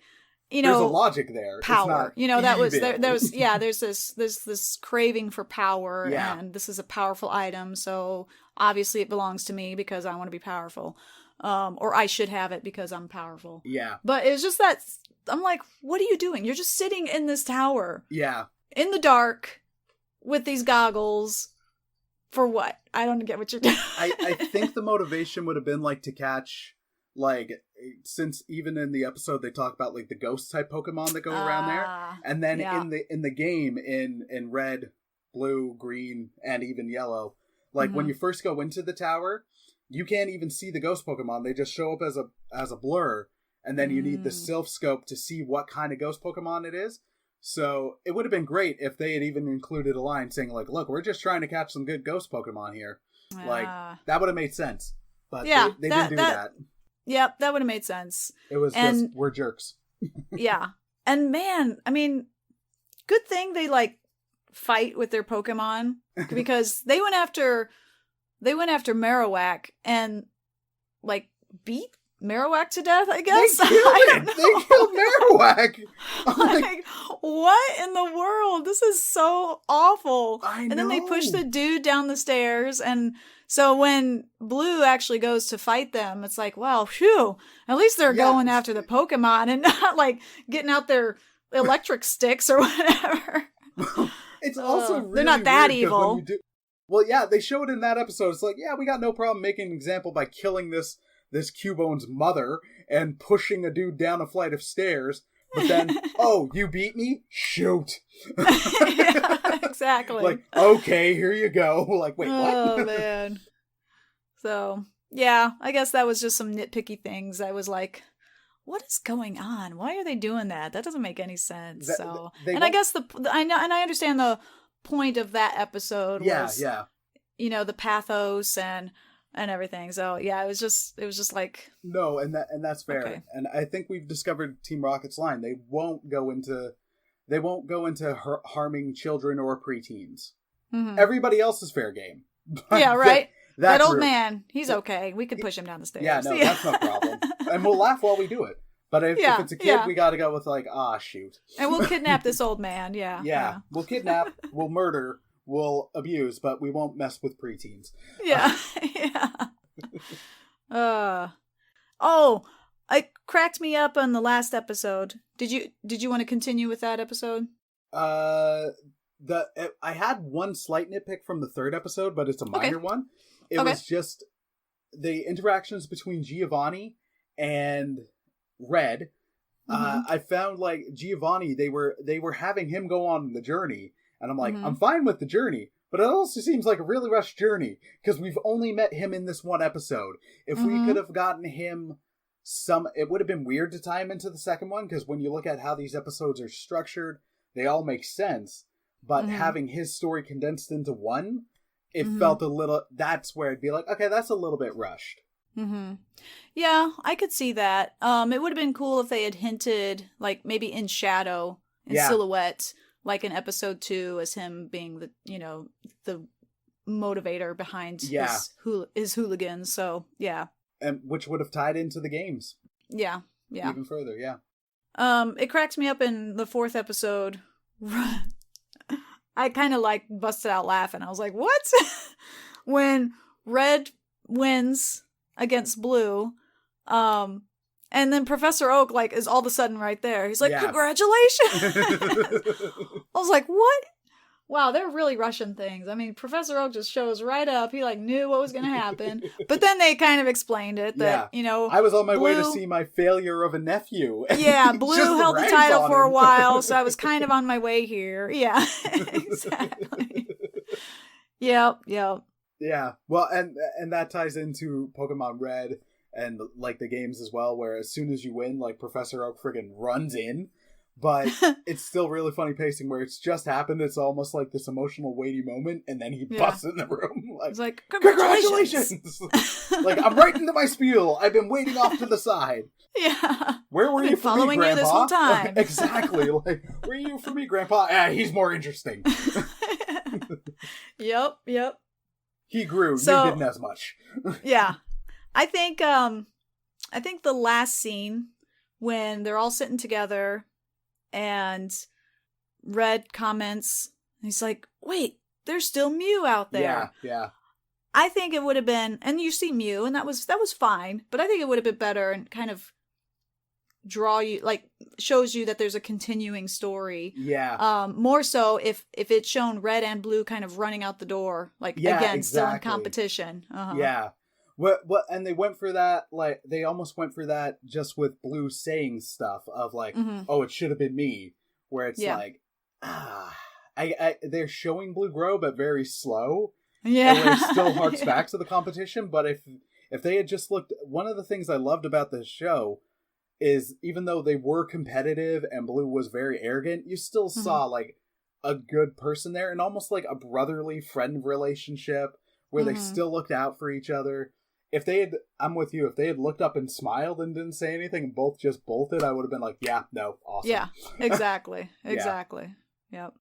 you know, there's a logic there. Power. It's not you know, that evil. was there was there's this craving for power, and this is a powerful item, so obviously it belongs to me because I want to be powerful. Or I should have it because I'm powerful. Yeah. But it was just that I'm like, what are you doing? You're just sitting in this tower. Yeah. In the dark with these goggles for what? I don't get what you're doing. I think the motivation would have been like to catch, like, since even in the episode they talk about like the ghost type Pokemon that go around there, and then in the game in red, blue, green, and even yellow, like when you first go into the tower, you can't even see the ghost Pokemon. They just show up as a blur, and then you need the Silph Scope to see what kind of ghost Pokemon it is. So it would have been great if they had even included a line saying like, look, we're just trying to catch some good ghost Pokemon here. Like, that would have made sense. But they didn't do that. Yep, that would have made sense. It was just, we're jerks. Yeah. And man, I mean, good thing they like fight with their Pokemon, because they went after Marowak and like beat Marowak to death, I guess. They killed Marowak. Like, what in the world? This is so awful. I know. And then they push the dude down the stairs, and so when Blue actually goes to fight them, it's like, well, phew, at least they're going after the Pokemon and not like getting out their electric sticks or whatever. It's also really they're not that weird, evil. Well, yeah, they show it in that episode. It's like, yeah, we got no problem making an example by killing this Cubone's mother and pushing a dude down a flight of stairs. But then, oh, you beat me? Shoot. Yeah, exactly. Like, okay, here you go. Like, wait, what? Oh, man. So, yeah, I guess that was just some nitpicky things. I was like, what is going on? Why are they doing that? That doesn't make any sense. I guess I know, and I understand the point of that episode was, you know, the pathos and everything. So yeah, it was just like, no, and that's fair. Okay. And I think we've discovered Team Rocket's line. They won't go into harming children or preteens. Mm-hmm. Everybody else is fair game. Yeah, right. That old man, he's okay. We could push him down the stairs. Yeah, no, that's no problem. And we'll laugh while we do it. But if it's a kid, we got to go with like, shoot. And we'll kidnap this old man. Yeah. Yeah. We'll kidnap, we'll murder, we'll abuse, but we won't mess with preteens. Yeah. It cracked me up on the last episode. Did you want to continue with that episode? I had one slight nitpick from the third episode, but it's a minor one. It was just the interactions between Giovanni and Red. I found like Giovanni, they were having him go on the journey, and I'm like, I'm fine with the journey, but it also seems like a really rushed journey because we've only met him in this one episode. If we could have gotten him it would have been weird to tie him into the second one, because when you look at how these episodes are structured, they all make sense, but having his story condensed into one, it felt a little, that's where it'd be like, okay, that's a little bit rushed. Mm-hmm. Yeah, I could see that. It would have been cool if they had hinted, like, maybe in shadow, in silhouette, like in episode 2, as him being the, the motivator behind his hooligans. So, yeah. And which would have tied into the games. Yeah, yeah. Even further, yeah. It cracks me up in the 4th episode. I kind of like busted out laughing. I was like, what? When Red wins against Blue, and then Professor Oak, like, is all of a sudden right there. He's like, congratulations! I was like, what? Wow, they're really rushing things. I mean, Professor Oak just shows right up. He, like, knew what was going to happen. But then they kind of explained it that, I was on my way to see my failure of a nephew. Yeah, Blue held the title for a while, so I was kind of on my way here. Yeah, exactly. Yep. Yeah, well, and that ties into Pokemon Red and, like, the games as well, where as soon as you win, like, Professor Oak friggin' runs in. But it's still really funny pacing where it's just happened. It's almost like this emotional weighty moment, and then he busts in the room. Like, he's like, congratulations! Like, I'm right into my spiel. I've been waiting off to the side. Yeah. Where were you for me, Grandpa? Following you this whole time. Exactly. Like, were you for me, Grandpa? He's more interesting. Yep. He grew. You didn't as much. Yeah. I think the last scene when they're all sitting together and Red comments, he's like, wait, there's still Mew out there. Yeah. I think it would have been, and you see Mew, and that was fine, but I think it would have been better and kind of shows you that there's a continuing story. Yeah. More so if it's shown Red and Blue kind of running out the door, like, again, still in competition. Uh-huh. Yeah. What and they went for that, like, they almost went for that just with Blue saying stuff of, like, oh, it should have been me, where it's like, they're showing Blue grow, but very slow. Yeah. And it still harks back to the competition, but if they had just looked, one of the things I loved about this show is, even though they were competitive and Blue was very arrogant, you still saw, like, a good person there, and almost like a brotherly friend relationship, where they still looked out for each other. If they had, I'm with you, if they had looked up and smiled and didn't say anything and both just bolted, I would have been like, yeah, no, awesome. Yeah, exactly. Exactly. Yep.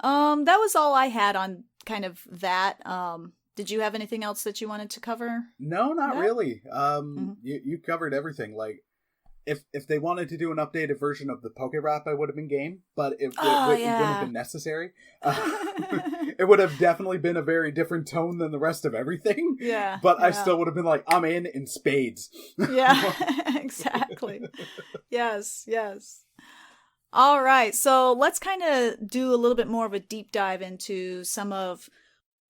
That was all I had on kind of that. Did you have anything else that you wanted to cover? No, not really. You covered everything. Like, if they wanted to do an updated version of the Poké-Rap, I would have been game, but it wouldn't have been necessary. It would have definitely been a very different tone than the rest of everything. Yeah. But I still would have been like, I'm in spades. Yeah, exactly. Yes. All right, so let's kind of do a little bit more of a deep dive into some of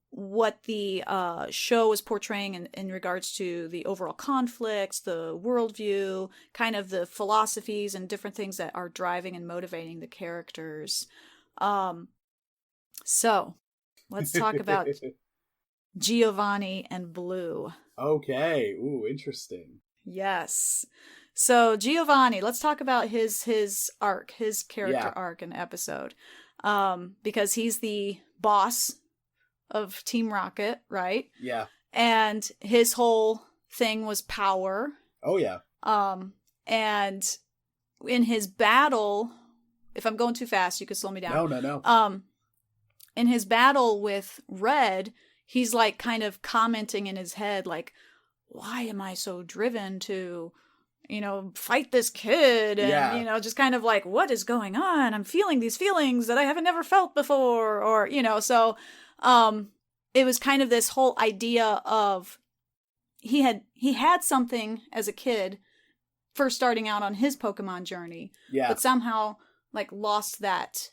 what the show is portraying in regards to the overall conflicts, the worldview, kind of the philosophies and different things that are driving and motivating the characters. So let's talk about Giovanni and Blue. Okay. Ooh, interesting. Yes. So Giovanni, let's talk about his arc, his character arc and episode. Because he's the boss of Team Rocket, right? Yeah. And his whole thing was power. Oh, yeah. And in his battle, if I'm going too fast, you can slow me down. No. In his battle with Red, he's like kind of commenting in his head, like, why am I so driven to, fight this kid? And, just kind of like, what is going on? I'm feeling these feelings that I haven't never felt before. Or, so it was kind of this whole idea of he had something as a kid first starting out on his Pokemon journey, but somehow like lost that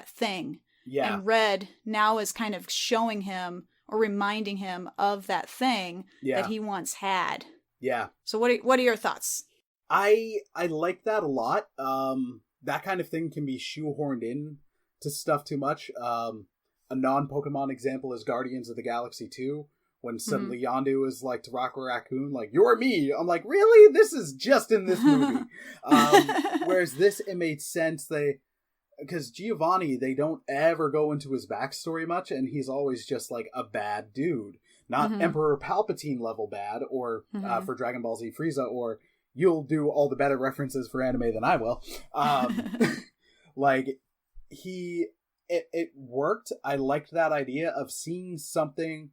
thing. Yeah. And Red now is kind of showing him or reminding him of that thing that he once had. Yeah. So what are your thoughts? I like that a lot. That kind of thing can be shoehorned in to stuff too much. A non-Pokemon example is Guardians of the Galaxy 2, when suddenly Yondu is like to Rocket Raccoon, like, you're me! I'm like, really? This is just in this movie. Whereas this, it made sense. Because Giovanni, they don't ever go into his backstory much, and he's always just like a bad dude. Not Mhm. Emperor Palpatine level bad, or Mhm. for Dragon Ball Z Frieza, or you'll do all the better references for anime than I will. Like, it worked. I liked that idea of seeing something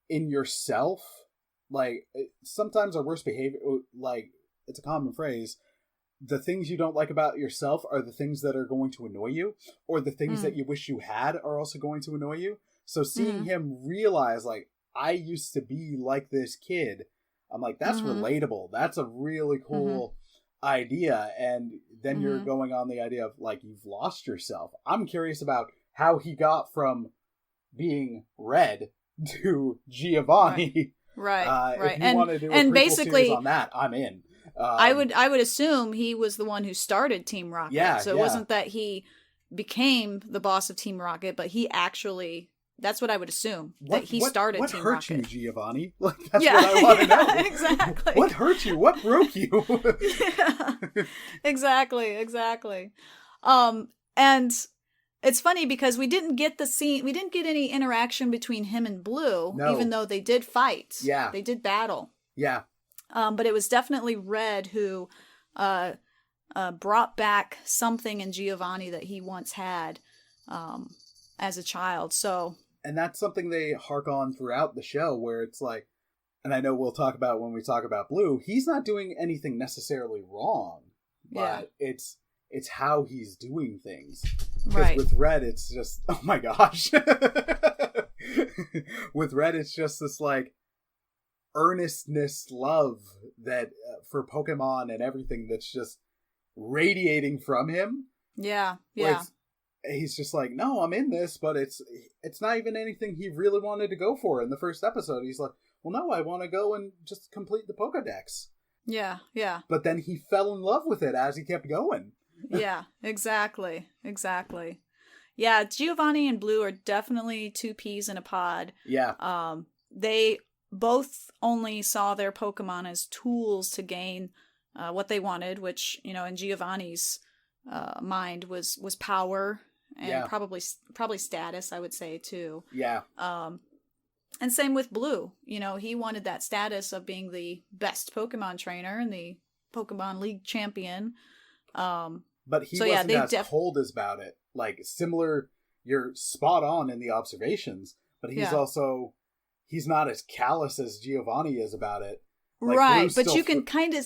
in yourself. Like, sometimes our worst behavior, like, it's a common phrase, the things you don't like about yourself are the things that are going to annoy you, or the things that you wish you had are also going to annoy you. So seeing him realize, like, I used to be like this kid, I'm like, that's relatable. That's a really cool idea. And then you're going on the idea of, like, you've lost yourself. I'm curious about how he got from being Red to Giovanni. Right. If you want to do a prequel basically series on that, I'm in. I would assume he was the one who started Team Rocket. Yeah, so it wasn't that he became the boss of Team Rocket, but he actually, that's what I would assume, that he started Team Rocket. What hurt you, Giovanni? Like, that's what I want to know. Exactly. What hurt you? What broke you? Yeah, exactly. And it's funny because we didn't get any interaction between him and Blue, even though they did fight. Yeah. They did battle. Yeah. But it was definitely Red who brought back something in Giovanni that he once had as a child. So, and that's something they hark on throughout the show, where it's like, and I know we'll talk about when we talk about Blue, he's not doing anything necessarily wrong, but it's how he's doing things. Because with Red, it's just, oh my gosh. With Red, it's just this, like, earnestness love that for Pokemon and everything that's just radiating from him. Yeah. He's just like, no, I'm in this, but it's not even anything he really wanted to go for in the first episode. He's like, well, no, I want to go and just complete the Pokedex. Yeah. But then he fell in love with it as he kept going. Yeah, exactly. Yeah, Giovanni and Blue are definitely two peas in a pod. Yeah. They both only saw their Pokemon as tools to gain what they wanted, which, in Giovanni's mind was power and probably status, I would say, too. Yeah. And same with Blue. He wanted that status of being the best Pokemon trainer and the Pokemon League champion. But he wasn't as cold about it. Like, similar, you're spot on in the observations, but he's also, he's not as callous as Giovanni is about it. Like, right, but you can kind of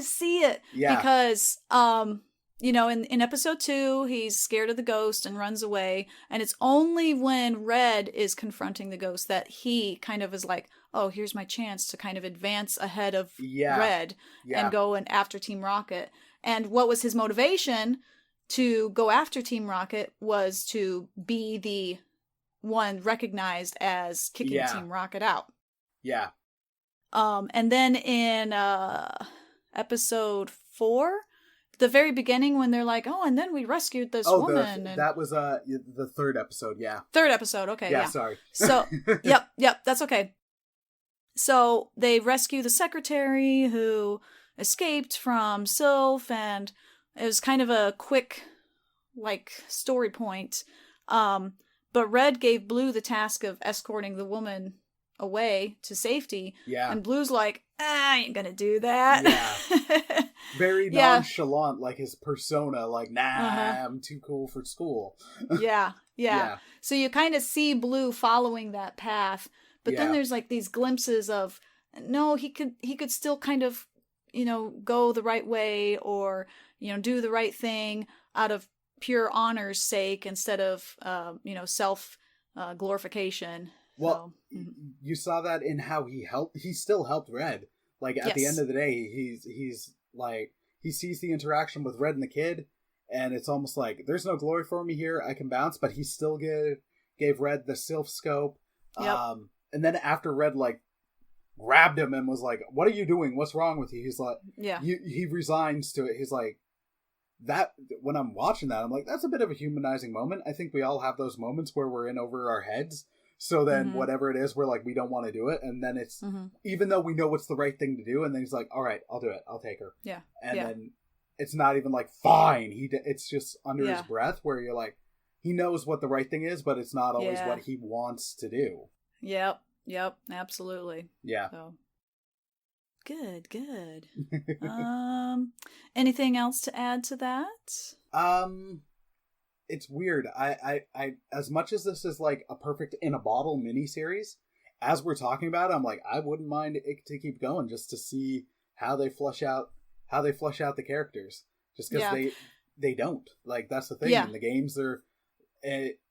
see it. Yeah. Because, in episode 2, he's scared of the ghost and runs away, and it's only when Red is confronting the ghost that he kind of is like, oh, here's my chance to kind of advance ahead of Red and go after Team Rocket. And what was his motivation to go after Team Rocket was to be the one recognized as kicking Team Rocket out. Yeah. And then in episode 4, the very beginning when they're like, oh, and then we rescued this woman. That was the third episode, yeah. Third episode, okay, yeah. Sorry. So, yep, that's okay. So they rescue the secretary who escaped from Sylph, and it was kind of a quick, story point. But Red gave Blue the task of escorting the woman away to safety. Yeah. And Blue's like, I ain't gonna do that. Yeah. Very nonchalant, like his persona, like, nah, I'm too cool for school. Yeah. So you kind of see Blue following that path, but then there's these glimpses of, no, he could still kind of, go the right way, or, do the right thing out of pure honor's sake instead of, self glorification. Well, you saw that in how he still helped Red. Like, at the end of the day, he's like, he sees the interaction with Red and the kid, and it's almost like, there's no glory for me here, I can bounce, but he still gave Red the Sylph Scope. Yep. And then after Red, grabbed him and was like, what are you doing? What's wrong with you? He's like, he resigns to it. He's like, that, when I'm watching that, I'm like, that's a bit of a humanizing moment. I think we all have those moments where we're in over our heads. So then whatever it is, we're like, we don't want to do it. And then it's, even though we know what's the right thing to do, and then he's like, all right, I'll do it. I'll take her. Yeah. And then it's not even like, fine. It's just under his breath, where you're like, he knows what the right thing is, but it's not always what he wants to do. Yep. Absolutely. Yeah. So. Good. Anything else to add to that? It's weird. I as much as this is like a perfect in a bottle miniseries, as we're talking about it, I'm like, I wouldn't mind it to keep going just to see how they flush out the characters. Just because they don't. Like, that's the thing. Yeah. In the games,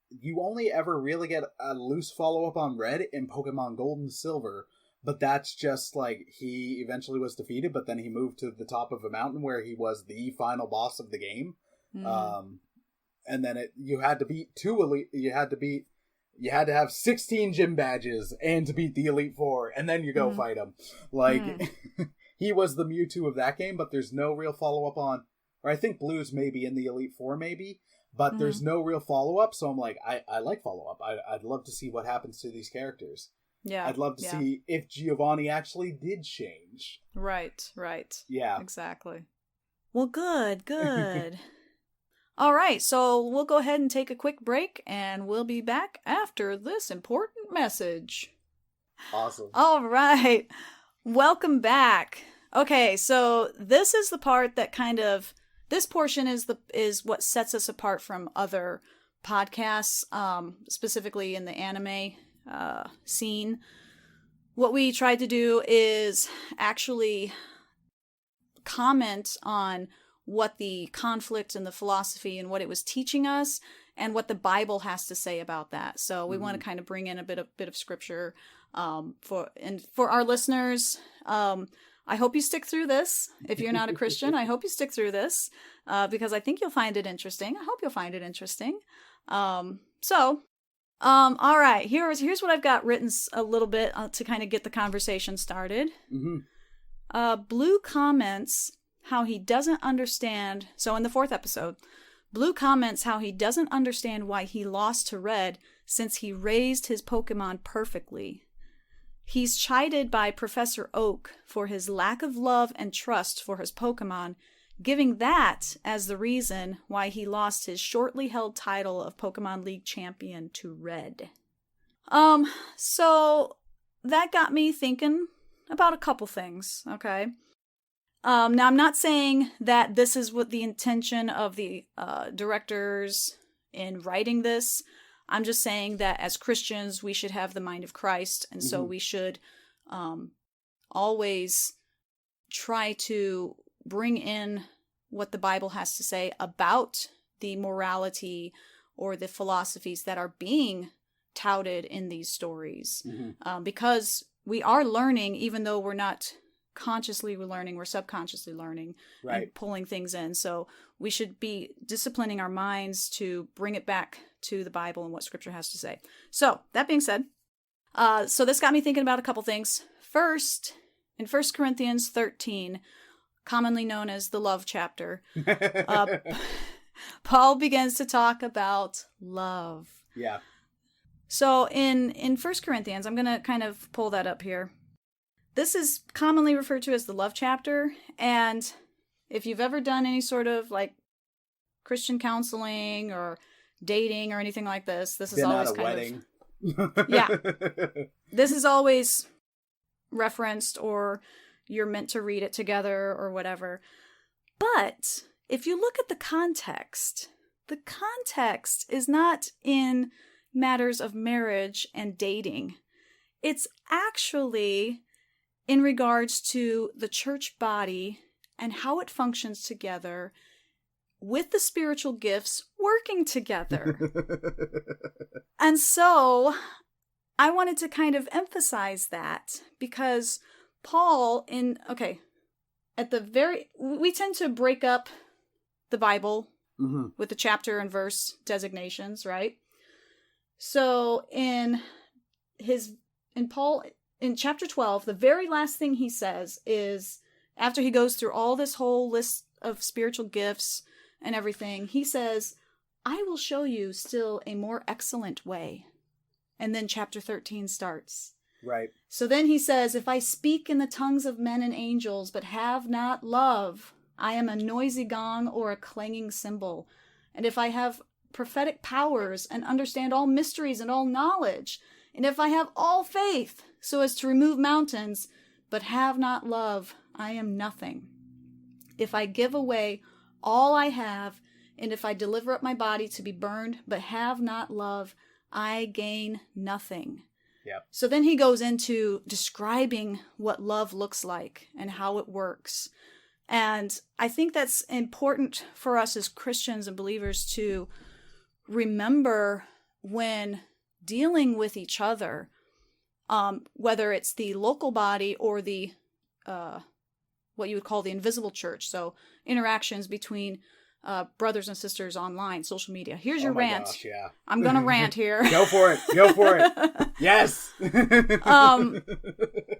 you only ever really get a loose follow up on Red in Pokemon Gold and Silver. But that's just like, he eventually was defeated, but then he moved to the top of a mountain where he was the final boss of the game. And then you had to beat you had to have 16 gym badges and to beat the Elite Four, and then you go fight him. Like, he was the Mewtwo of that game, but there's no real follow-up on, or I think Blue's maybe in the Elite Four maybe, but there's no real follow-up, so I'm like, I like follow-up. I'd love to see what happens to these characters. Yeah. I'd love to see if Giovanni actually did change. Right. Yeah. Exactly. Well, good. All right, so we'll go ahead and take a quick break, and we'll be back after this important message. Awesome. All right. Welcome back. Okay, so this is the part that this portion is what sets us apart from other podcasts, specifically in the anime scene. What we tried to do is actually comment on what the conflict and the philosophy and what it was teaching us, and what the Bible has to say about that. So we want to kind of bring in a bit of scripture for our listeners. I hope you stick through this. If you're not a Christian, I hope you stick through this because I think you'll find it interesting. I hope you'll find it interesting. All right, here's what I've got written a little bit to kind of get the conversation started. Blue comments how he doesn't understand. So in the 4th episode, Blue comments how he doesn't understand why he lost to Red since he raised his Pokemon perfectly. He's chided by Professor Oak for his lack of love and trust for his Pokemon, giving that as the reason why he lost his shortly held title of Pokemon League champion to Red. So that got me thinking about a couple things, okay? Now, I'm not saying that this is what the intention of the directors in writing this. I'm just saying that as Christians, we should have the mind of Christ, and so we should always try to bring in what the Bible has to say about the morality or the philosophies that are being touted in these stories. Because we are learning, even though we're not consciously learning, we're subconsciously learning and pulling things in. So we should be disciplining our minds to bring it back to the Bible and what Scripture has to say. So that being said, so this got me thinking about a couple things. First, in 1 Corinthians 13, commonly known as the love chapter, Paul begins to talk about love. Yeah. So in 1 Corinthians, I'm going to kind of pull that up here. This is commonly referred to as the love chapter, and if you've ever done any sort of like Christian counseling or dating or anything like this, this is always kind of yeah. This is always referenced, or you're meant to read it together or whatever. But if you look at the context is not in matters of marriage and dating. It's actually in regards to the church body and how it functions together with the spiritual gifts working together. And so I wanted to kind of emphasize that because Paul we tend to break up the Bible with the chapter and verse designations, right? So in chapter 12, the very last thing he says is, after he goes through all this whole list of spiritual gifts and everything, he says, I will show you still a more excellent way. And then chapter 13 starts. Right. So then he says, if I speak in the tongues of men and angels, but have not love, I am a noisy gong or a clanging cymbal. And if I have prophetic powers and understand all mysteries and all knowledge, And if I have all faith so as to remove mountains, but have not love, I am nothing. If I give away all I have, and if I deliver up my body to be burned, but have not love, I gain nothing. Yep. So then he goes into describing what love looks like and how it works. And I think that's important for us as Christians and believers to remember when dealing with each other, whether it's the local body or the what you would call the invisible church. So interactions between brothers and sisters online, social media. Here's your rant. Gosh, yeah. I'm going to rant here. Go for it. Go for it. Yes.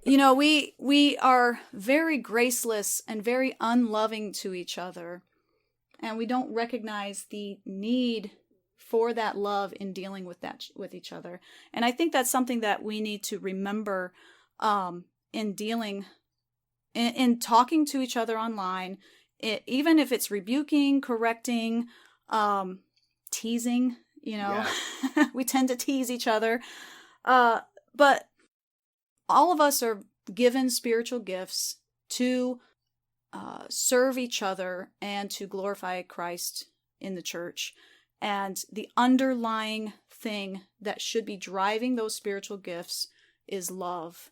We are very graceless and very unloving to each other. And we don't recognize the need for that love in dealing with each other. And I think that's something that we need to remember in dealing in talking to each other online, even if it's rebuking, correcting, teasing, Yeah. we tend to tease each other. But all of us are given spiritual gifts to serve each other and to glorify Christ in the church. And the underlying thing that should be driving those spiritual gifts is love.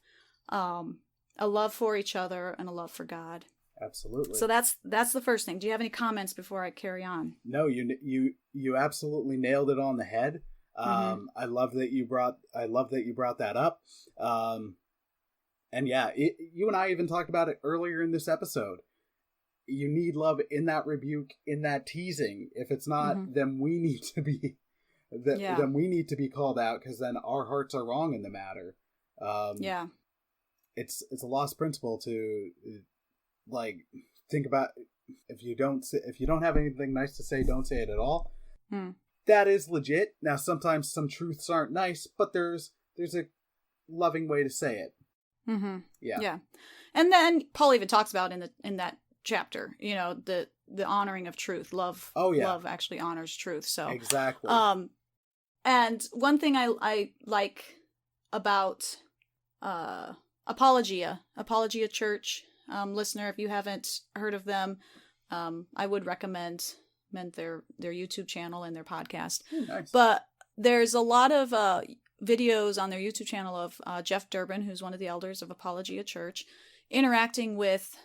A love for each other and a love for God. Absolutely. So that's the first thing. Do you have any comments before I carry on? No, you absolutely nailed it on the head. I love that you brought that up. And yeah, you and I even talked about it earlier in this episode. You need love in that rebuke, in that teasing. If it's not, then we need to be then we need to be called out, because then our hearts are wrong in the matter. It's a lost principle to think about. If you don't have anything nice to say, don't say it at all. That is legit. Now, sometimes some truths aren't nice, but there's a loving way to say it. Yeah. And then Paul even talks about in that chapter, the honoring of truth. Love. Oh yeah. Love actually honors truth. So exactly. And one thing I like about Apologia Church, listener, if you haven't heard of them, I would recommend their YouTube channel and their podcast. Nice. But there's a lot of videos on their YouTube channel of Jeff Durbin, who's one of the elders of Apologia Church, interacting with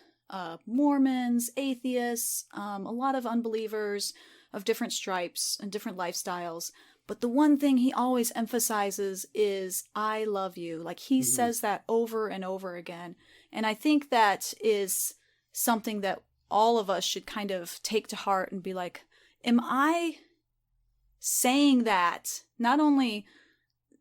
Mormons, atheists, a lot of unbelievers of different stripes and different lifestyles. But the one thing he always emphasizes is, I love you. Like, he says that over and over again. And I think that is something that all of us should kind of take to heart and be like, am I saying that not only,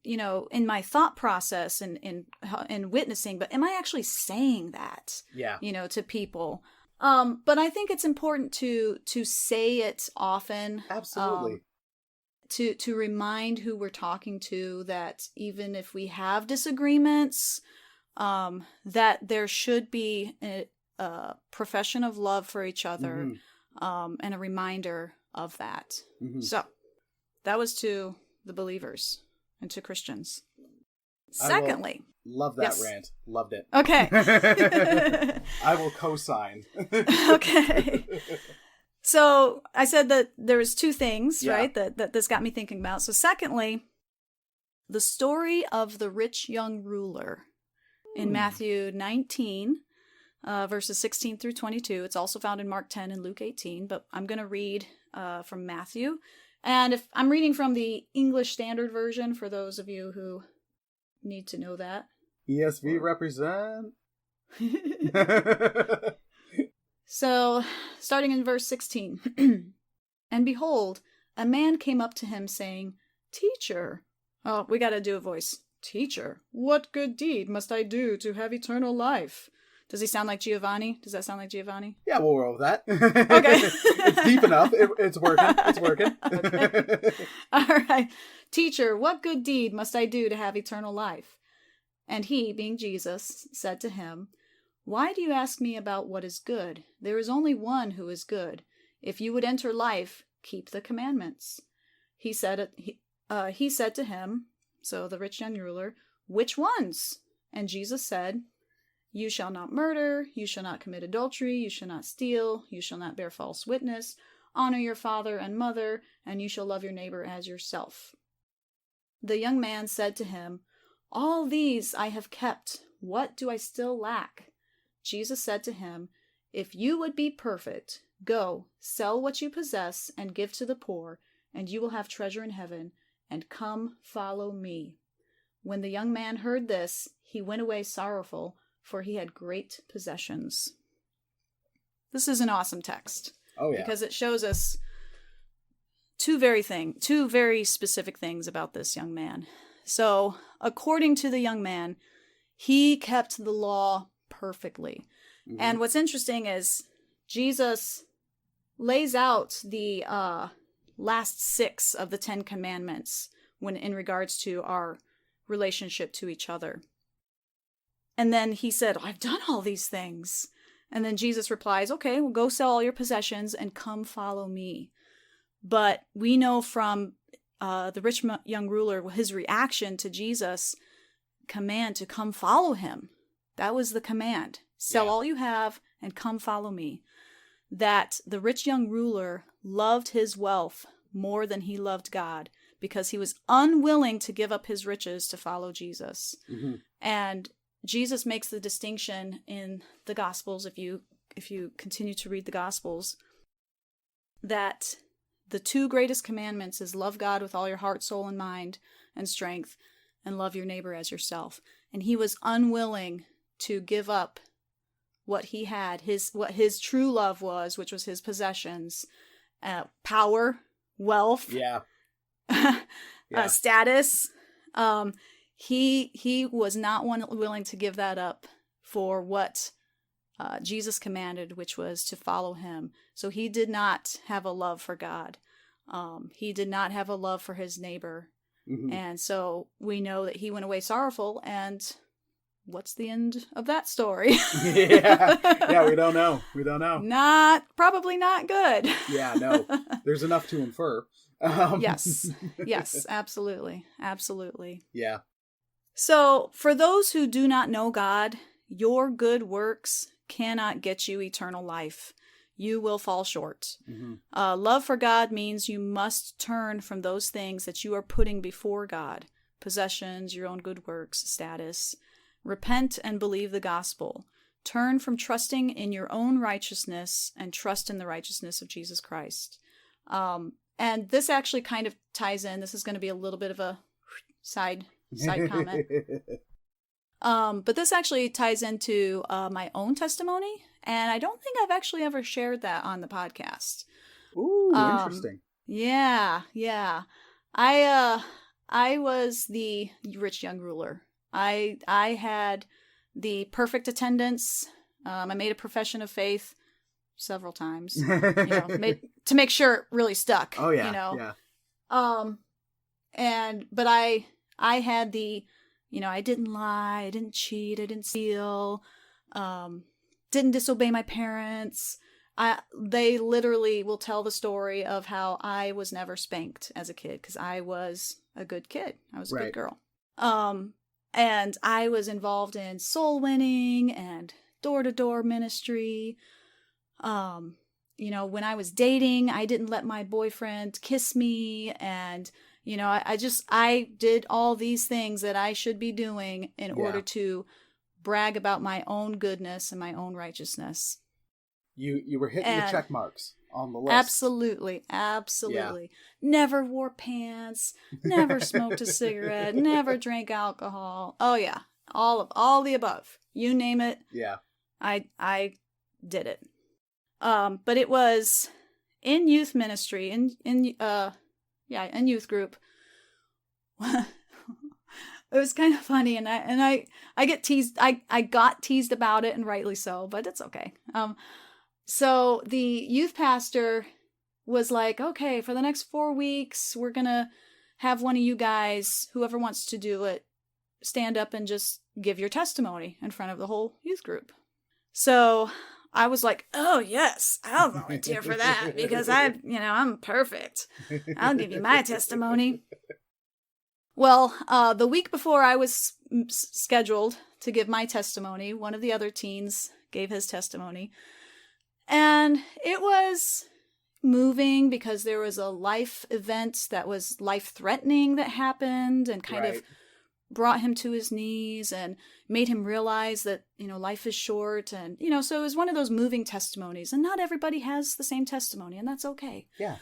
in my thought process and in witnessing, but am I actually saying that, to people? But I think it's important to say it often. Absolutely. To remind who we're talking to that even if we have disagreements, that there should be a profession of love for each other, and a reminder of that. So that was to the believers and to Christians. Secondly, love that rant. Loved it. Okay. I will co-sign. Okay. So I said that there was two things, right, that this got me thinking about. So secondly, the story of the rich young ruler in Matthew 19, verses 16 through 22. It's also found in Mark 10 and Luke 18, but I'm going to read from Matthew. And if I'm reading from the English Standard Version, for those of you who need to know that. ESV represent. So, starting in verse 16. And behold, a man came up to him saying, Teacher. Oh, we got to do a voice. Teacher, what good deed must I do to have eternal life? Does he sound like Giovanni? Does that sound like Giovanni? Yeah, we'll roll with that. Okay. It's deep enough. It's working. It's working. Okay. All right. Teacher, what good deed must I do to have eternal life? And he, being Jesus, said to him, Why do you ask me about what is good? There is only one who is good. If you would enter life, keep the commandments. He said to him, so the rich young ruler, which ones? And Jesus said, you shall not murder, you shall not commit adultery, you shall not steal, you shall not bear false witness, honor your father and mother, and you shall love your neighbor as yourself. The young man said to him, all these I have kept. What do I still lack? Jesus said to him, if you would be perfect, go, sell what you possess and give to the poor, and you will have treasure in heaven, and come follow me. When the young man heard this, he went away sorrowful, for he had great possessions. This is an awesome text. Oh, yeah. Because it shows us two very specific things about this young man. So, according to the young man, he kept the law perfectly. Mm-hmm. And what's interesting is Jesus lays out the last 6 of the 10 commandments when in regards to our relationship to each other. And then he said, I've done all these things. And then Jesus replies, okay, well, go sell all your possessions and come follow me. But we know from the rich young ruler, his reaction to Jesus' command to come follow him. That was the command. Sell all you have and come follow me. That the rich young ruler loved his wealth more than he loved God because he was unwilling to give up his riches to follow Jesus. Mm-hmm. And Jesus makes the distinction in the Gospels, if you continue to read the Gospels, that the 2 greatest commandments is love God with all your heart, soul, and mind and strength, and love your neighbor as yourself. And he was unwilling to give up what he had, what his true love was, which was his possessions, power, wealth, status. He was not willing to give that up for what Jesus commanded, which was to follow him. So he did not have a love for God. He did not have a love for his neighbor. Mm-hmm. And so we know that he went away sorrowful, and what's the end of that story? yeah, we don't know. Probably not good. Yeah, no. There's enough to infer. Yes, absolutely. Yeah. So, for those who do not know God, your good works cannot get you eternal life. You will fall short. Mm-hmm. Love for God means you must turn from those things that you are putting before God. Possessions, your own good works, status. Repent and believe the gospel. Turn from trusting in your own righteousness and trust in the righteousness of Jesus Christ. And this actually kind of ties in. This is going to be a little bit of a side comment. But this actually ties into my own testimony, and I don't think I've actually ever shared that on the podcast. Ooh, interesting. Yeah. I was the rich young ruler. I had the perfect attendance. I made a profession of faith several times, to make sure it really stuck. Oh yeah, But I had the, I didn't lie, I didn't cheat, I didn't steal, didn't disobey my parents. They literally will tell the story of how I was never spanked as a kid because I was a good kid. I was a good girl. And I was involved in soul winning and door-to-door ministry. When I was dating, I didn't let my boyfriend kiss me, and I did all these things that I should be doing in order to brag about my own goodness and my own righteousness. You were hitting the check marks on the list. Absolutely. Yeah. Never wore pants, never smoked a cigarette, never drank alcohol. Oh yeah, all the above. You name it. Yeah. I did it. But it was in youth ministry, in youth group. It was kind of funny, and I get teased. I got teased about it, and rightly so, but it's okay. So the youth pastor was like, okay, for the next 4 weeks, we're gonna have one of you guys, whoever wants to do it, stand up and just give your testimony in front of the whole youth group. So I was like, oh yes, I'll volunteer for that because I'm perfect. I'll give you my testimony. Well, the week before I was scheduled to give my testimony, one of the other teens gave his testimony. And it was moving because there was a life event that was life-threatening that happened and kind of brought him to his knees and made him realize that, life is short. And, so it was one of those moving testimonies. And not everybody has the same testimony, and that's okay. Yeah.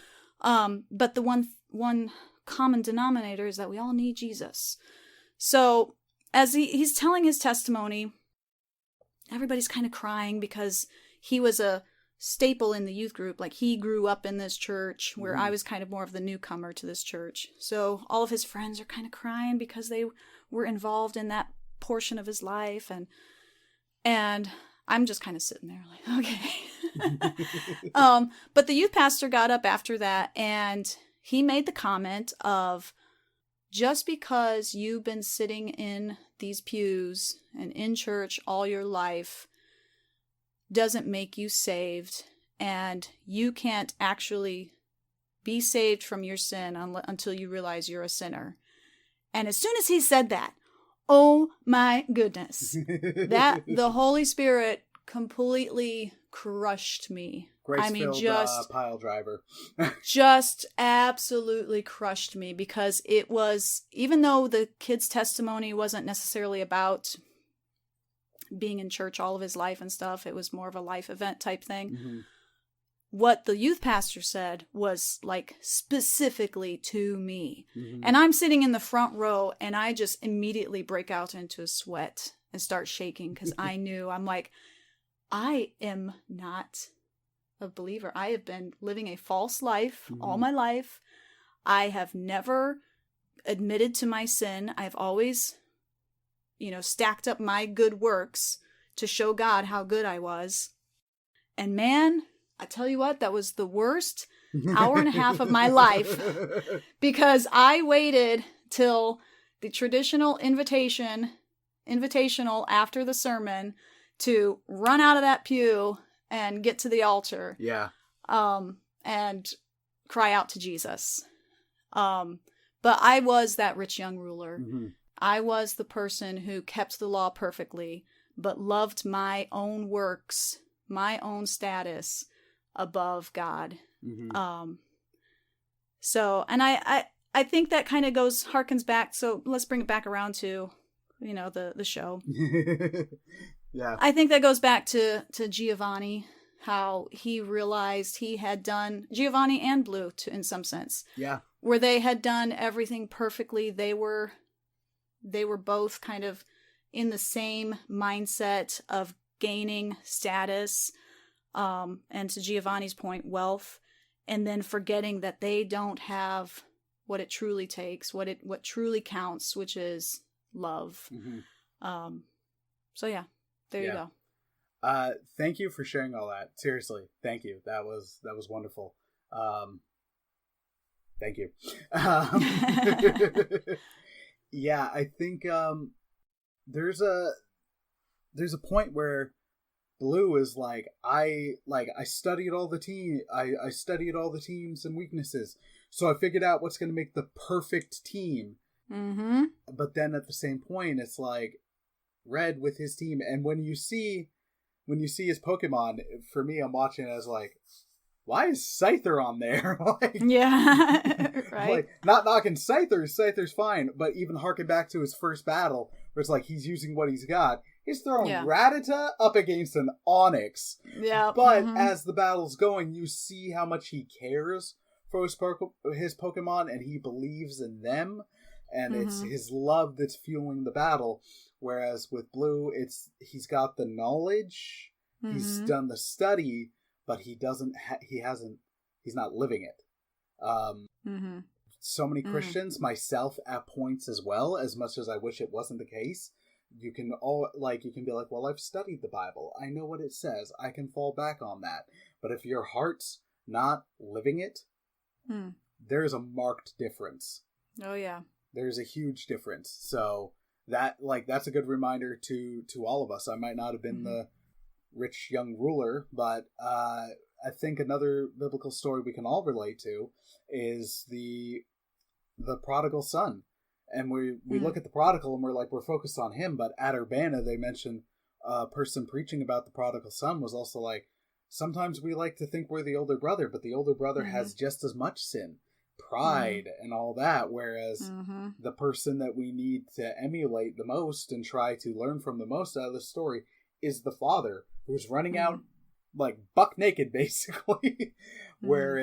But the one common denominator is that we all need Jesus. So as he's telling his testimony, everybody's kind of crying because he was a staple in the youth group. Like, he grew up in this church where I was kind of more of the newcomer to this church. So all of his friends are kind of crying because they were involved in that portion of his life. And I'm just kind of sitting there like, okay. But the youth pastor got up after that and he made the comment of, just because you've been sitting in these pews and in church all your life doesn't make you saved, and you can't actually be saved from your sin until you realize you're a sinner. And as soon as he said that, oh my goodness, that the Holy Spirit completely crushed me. Grace-filled pile driver. Just absolutely crushed me, because it was, even though the kid's testimony wasn't necessarily about being in church all of his life and stuff, it was more of a life event type thing. Mm-hmm. What the youth pastor said was like specifically to me. Mm-hmm. And I'm sitting in the front row and I just immediately break out into a sweat and start shaking, because I knew, I'm like, I am not a believer. I have been living a false life all my life. I have never admitted to my sin. I've always, stacked up my good works to show God how good I was. And man, I tell you what, that was the worst hour and a half of my life, because I waited till the traditional invitational after the sermon to run out of that pew and get to the altar. Yeah. And cry out to Jesus. But I was that rich young ruler. Mm-hmm. I was the person who kept the law perfectly, but loved my own works, my own status above God. Mm-hmm. So, and I think that kind of harkens back. So let's bring it back around to, the show. Yeah. I think that goes back to Giovanni, how he realized he had done, Giovanni and Blue in some sense. Yeah. Where they had done everything perfectly. They were both kind of in the same mindset of gaining status, and to Giovanni's point, wealth, and then forgetting that they don't have what it truly takes, what truly counts, which is love. Mm-hmm. So yeah, there you go. Thank you for sharing all that. Seriously, thank you. That was wonderful. Thank you. Yeah, I think there's a point where Blue is like, I studied all the I studied all the teams and weaknesses, so I figured out what's going to make the perfect team. Mm-hmm. But then at the same point, it's like Red with his team, and when you see his Pokemon, for me, I'm watching it as like, why is Scyther on there? Yeah, right. Like, not knocking Scyther's fine, but even harken back to his first battle, where it's like he's using what he's got. He's throwing Rattata up against an Onix. Yeah. But as the battle's going, you see how much he cares for his Pokemon, and he believes in them, and it's his love that's fueling the battle. Whereas with Blue, he's got the knowledge, he's done the study, but he doesn't. He's not living it. So many Christians, myself at points as well, as much as I wish it wasn't the case, you can be like, well, I've studied the Bible, I know what it says, I can fall back on that. But if your heart's not living it, there's a marked difference. Oh yeah, there's a huge difference. So that's a good reminder to all of us. I might not have been the rich young ruler, but I think another biblical story we can all relate to is the prodigal son. And we look at the prodigal and we're like, we're focused on him. But at Urbana, they mentioned a person preaching about the prodigal son was also like, sometimes we like to think we're the older brother, but the older brother has just as much sin, pride, and all that. Whereas the person that we need to emulate the most and try to learn from the most out of the story is the father, who's running out like buck naked, basically, where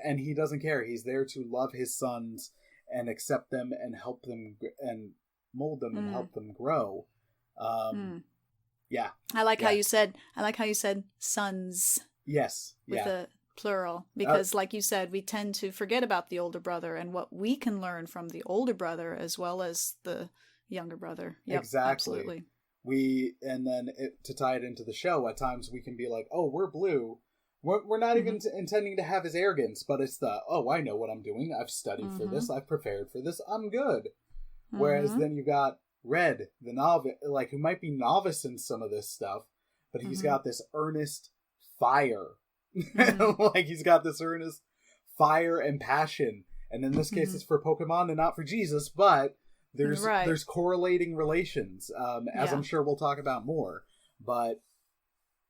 and he doesn't care. He's there to love his sons and accept them and help them and mold them and help them grow. Yeah. I like how you said sons. Yes. With a plural, because like you said, we tend to forget about the older brother and what we can learn from the older brother as well as the younger brother. Yep, exactly. Absolutely. And then to tie it into the show, at times we can be like, oh, we're blue. We're not even intending to have his arrogance, but it's I know what I'm doing. I've studied for this. I've prepared for this. I'm good. Whereas then you got Red, the novice, like, who might be novice in some of this stuff, but he's got this earnest fire. Like, he's got this earnest fire and passion. And in this case, it's for Pokemon and not for Jesus, but there's correlating relations, as I'm sure we'll talk about more. But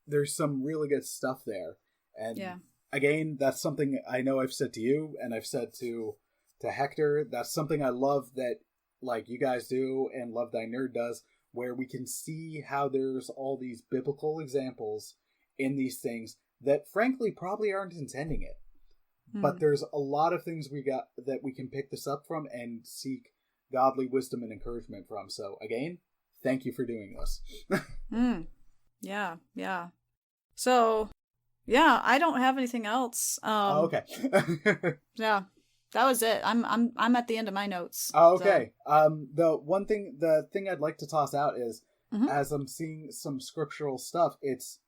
there's some really good stuff there. And again, that's something I know I've said to you, and I've said to Hector. That's something I love that, like, you guys do and Love Thy Nerd does, where we can see how there's all these biblical examples in these things that frankly probably aren't intending it. But there's a lot of things we got that we can pick this up from and seek godly wisdom and encouragement from. So again, thank you for doing this. Yeah. So, yeah, I don't have anything else. Okay. Yeah. That was it. I'm at the end of my notes. Oh, okay. So. The thing I'd like to toss out is, as I'm seeing some scriptural stuff, it's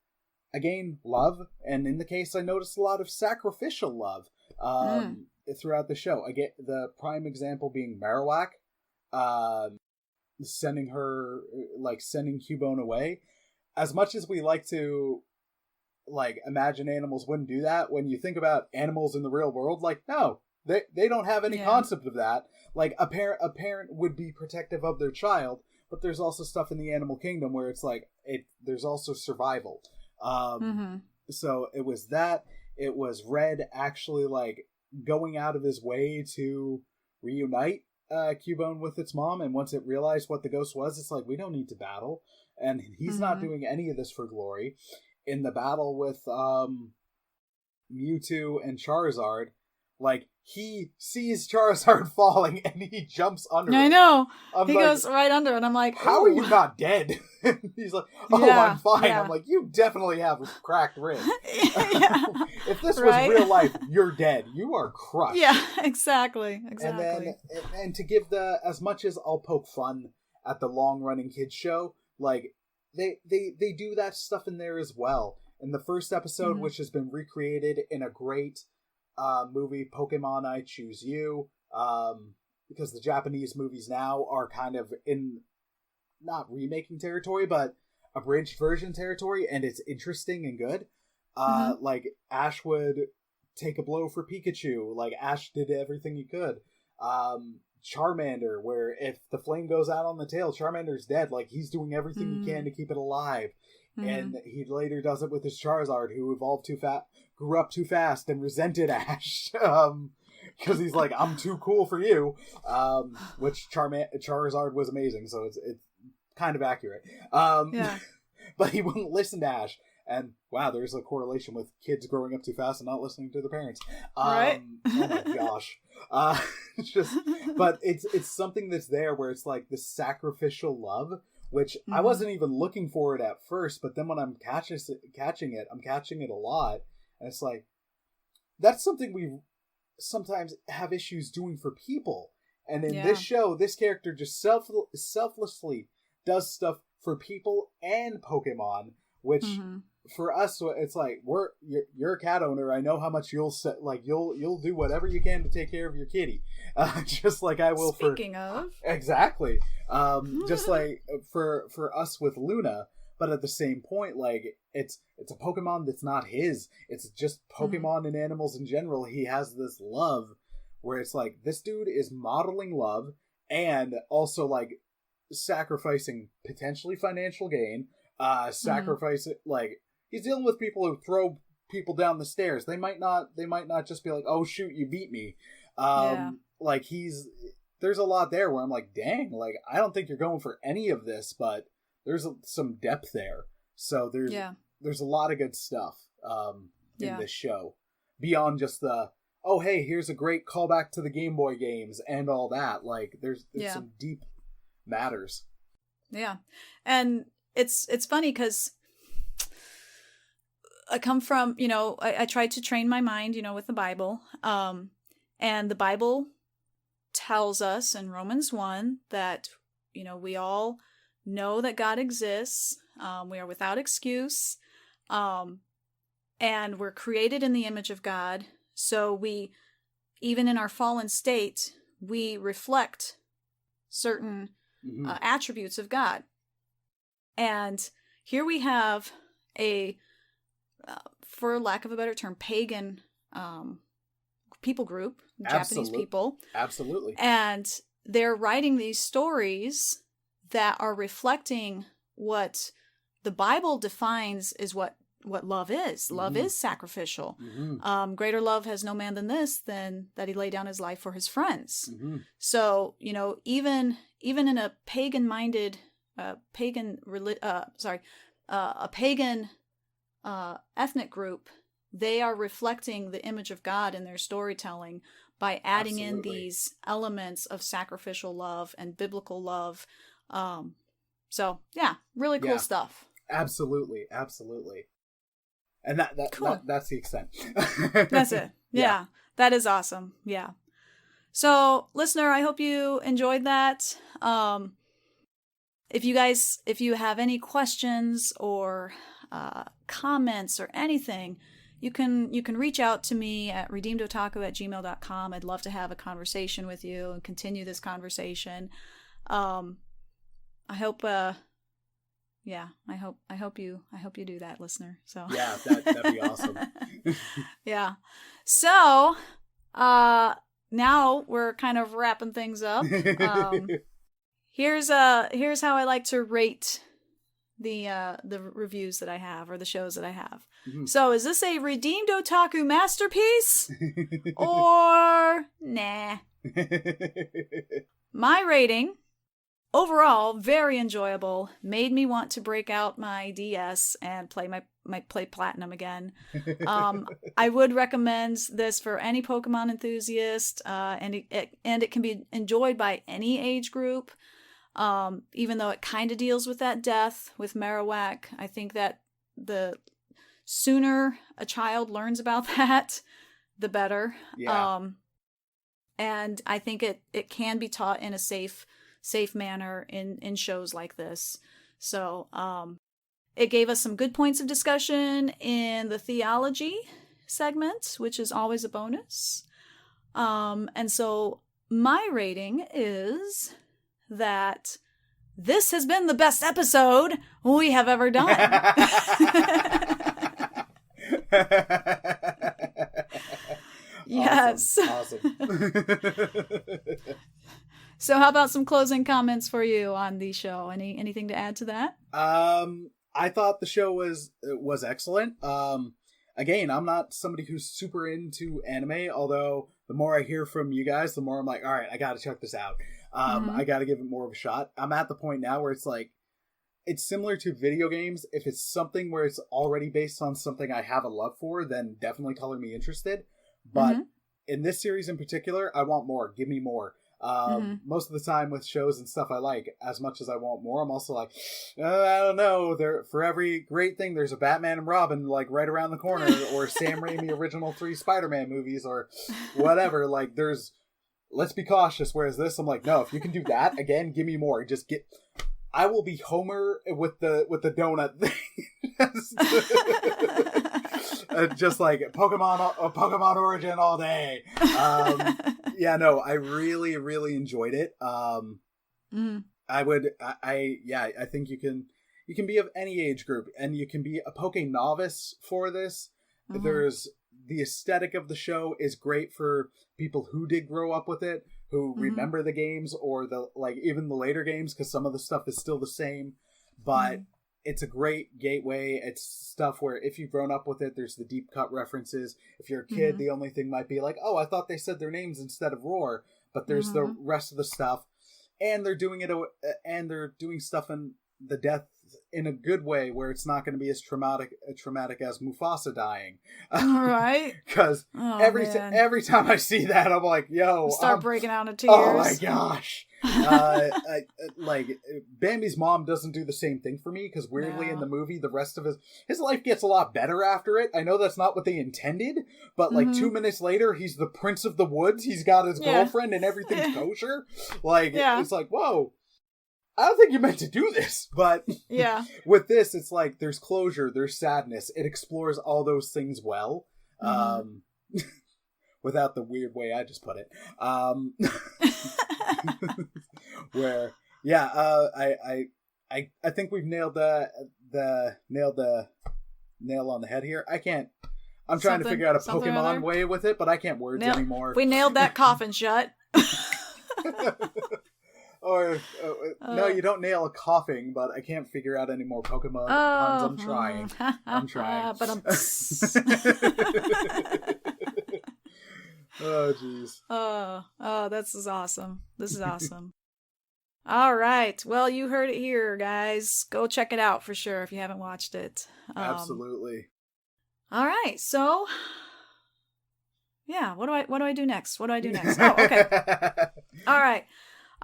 again love, and in the case I noticed a lot of sacrificial love throughout the show. I get the prime example being Marowak, sending Cubone away. As much as we like to imagine animals wouldn't do that, when you think about animals in the real world, no. They don't have any concept of that. Like, a parent would be protective of their child, but there's also stuff in the animal kingdom where it's there's also survival. So it was that. It was Red actually going out of his way to reunite Cubone with its mom, and once it realized what the ghost was, it's we don't need to battle, and he's not doing any of this for glory. In the battle with Mewtwo and Charizard, he sees Charizard falling and he jumps under it. I know. He goes right under it. I'm like, how are you not dead? He's like, I'm fine. Yeah. I'm like, you definitely have a cracked rib. If this was real life, you're dead. You are crushed. Yeah, exactly. And to give as much as I'll poke fun at the long-running kids show, they do that stuff in there as well. In the first episode, which has been recreated in a great movie, Pokemon I Choose You, because the Japanese movies now are kind of in not remaking territory, but abridged version territory, and it's interesting and good. Ash would take a blow for Pikachu. Ash did everything he could. Charmander, where if the flame goes out on the tail, Charmander's dead. He's doing everything he can to keep it alive. And he later does it with his Charizard, who evolved too fast, grew up too fast, and resented Ash. Because he's like, I'm too cool for you. Which Charizard was amazing, so it's kind of accurate. But he wouldn't listen to Ash. And wow, there's a correlation with kids growing up too fast and not listening to their parents. Right? Oh my gosh. But it's something that's there where it's this sacrificial love, which I wasn't even looking for it at first, but then when I'm catching it, I'm catching it a lot. And it's that's something we sometimes have issues doing for people. And in this show, this character just selflessly does stuff for people and Pokemon, which for us, it's you're a cat owner. I know how much you'll do whatever you can to take care of your kitty, just like I will. Speaking of, exactly, just for us with Luna. But at the same point, it's a Pokemon that's not his. It's just Pokemon and animals in general. He has this love where it's this dude is modeling love, and also like sacrificing potentially financial gain, sacrificing like he's dealing with people who throw people down the stairs. They might not just be like, oh shoot, you beat me. Like there's a lot there where I'm like, dang, like I don't think you're going for any of this, but there's some depth there. So there's a lot of good stuff in this show beyond just the, oh hey, here's a great callback to the Game Boy games and all that. Like there's some deep matters. Yeah. And it's funny because I come from, I tried to train my mind, with the Bible. And the Bible tells us in Romans 1 that, we all know that God exists. We are without excuse. And we're created in the image of God. So we, even in our fallen state, we reflect certain attributes of God. And here we have a, for lack of a better term, pagan people group, Japanese people. Absolutely. And they're writing these stories that are reflecting what the Bible defines is what love is. Love is sacrificial. Greater love has no man than this, than that he lay down his life for his friends. So, even in a pagan-minded, a pagan ethnic group, they are reflecting the image of God in their storytelling by adding in these elements of sacrificial love and biblical love. So yeah, really cool stuff. Absolutely. And that's the extent. That's it. Yeah. That is awesome. Yeah. So listener, I hope you enjoyed that. If you have any questions or comments or anything, you can reach out to me at redeemedotaku@gmail.com. I'd love to have a conversation with you and continue this conversation. I hope you do that, listener. So yeah, that'd be awesome. Yeah. So now we're kind of wrapping things up. Here's how I like to rate the reviews that I have or the shows that I have. So is this a Redeemed Otaku masterpiece or nah? My rating, overall, very enjoyable. Made me want to break out my DS and play play Platinum again. I would recommend this for any Pokemon enthusiast, and it can be enjoyed by any age group. Even though it kind of deals with that death with Marowak, I think that the sooner a child learns about that, the better. Yeah. And I think it can be taught in a safe manner in shows like this. So, it gave us some good points of discussion in the theology segment, which is always a bonus. And so my rating is that this has been the best episode we have ever done. Yes. Awesome. So how about some closing comments for you on the show? Anything to add to that? I thought the show was excellent. Again, I'm not somebody who's super into anime, although the more I hear from you guys, the more I'm like, all right, I got to check this out. I got to give it more of a shot. I'm at the point now where it's like, it's similar to video games. If it's something where it's already based on something I have a love for, then definitely color me interested. But in this series in particular, I want more. Give me more. Most of the time with shows and stuff I like, as much as I want more, I'm also like, I don't know, for every great thing, there's a Batman and Robin, like, right around the corner, or Sam Raimi original 3 Spider-Man movies, or whatever. Like, let's be cautious. Whereas this, I'm like, no, if you can do that, again, give me more. I will be Homer with the donut thing. Just like Pokemon Origin all day. Yeah, no, I really, really enjoyed it. I think you can be of any age group, and you can be a Poke novice for this. There's the aesthetic of the show is great for people who did grow up with it, who remember the games or the like even the later games, because some of the stuff is still the same, but it's a great gateway. It's stuff where if you've grown up with it, there's the deep cut references. If you're a kid, the only thing might be like, oh, I thought they said their names instead of roar, but there's the rest of the stuff, and they're doing it, and they're doing stuff in the death in a good way where it's not going to be as traumatic as Mufasa dying. Right. Because every time I see that, I'm like, yo, start breaking out into tears. Oh my gosh. Like Bambi's mom doesn't do the same thing for me, because weirdly in the movie, the rest of his life gets a lot better after it. I know that's not what they intended, but like 2 minutes later, he's the prince of the woods. He's got his girlfriend and everything's kosher. Like, it's like, whoa. I don't think you meant to do this, but with this, it's like there's closure, there's sadness. It explores all those things well, without the weird way I just put it. Where, I think we've nailed the nail on the head here. I'm trying to figure out a Pokemon way with it, but I can't words anymore. We nailed that coffin shut. Or, no, you don't nail a coughing, but I can't figure out any more Pokemon puns. I'm trying. But I'm... Oh, jeez. Oh, this is awesome. This is awesome. All right. Well, you heard it here, guys. Go check it out for sure if you haven't watched it. Absolutely. All right. So, yeah, what do I do next? Oh, okay.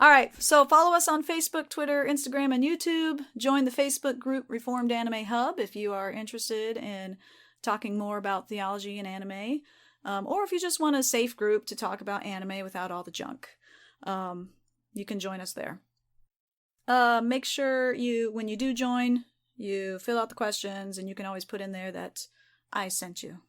All right, so follow us on Facebook, Twitter, Instagram, and YouTube. Join the Facebook group Reformed Anime Hub if you are interested in talking more about theology and anime, or if you just want a safe group to talk about anime without all the junk. You can join us there. Make sure when you do join, you fill out the questions, and you can always put in there that I sent you.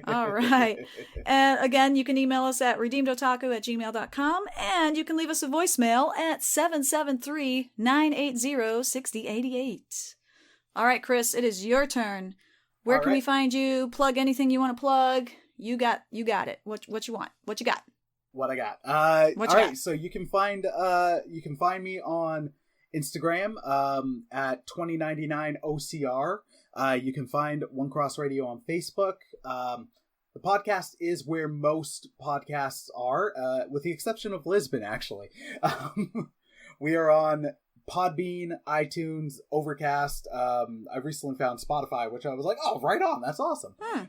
All right. And again, you can email us at redeemedotaku@gmail.com, and you can leave us a voicemail at 773-980-6088. All right, Chris, it is your turn. Where can we find you? Plug anything you want to plug. You got it. What you want? What you got? What I got. All right, so you can find me on Instagram at 2099OCR. You can find One Cross Radio on Facebook. The podcast is where most podcasts are, with the exception of Lisbon, actually. We are on Podbean, iTunes, Overcast. I recently found Spotify, which I was like, oh, right on. That's awesome. Cool.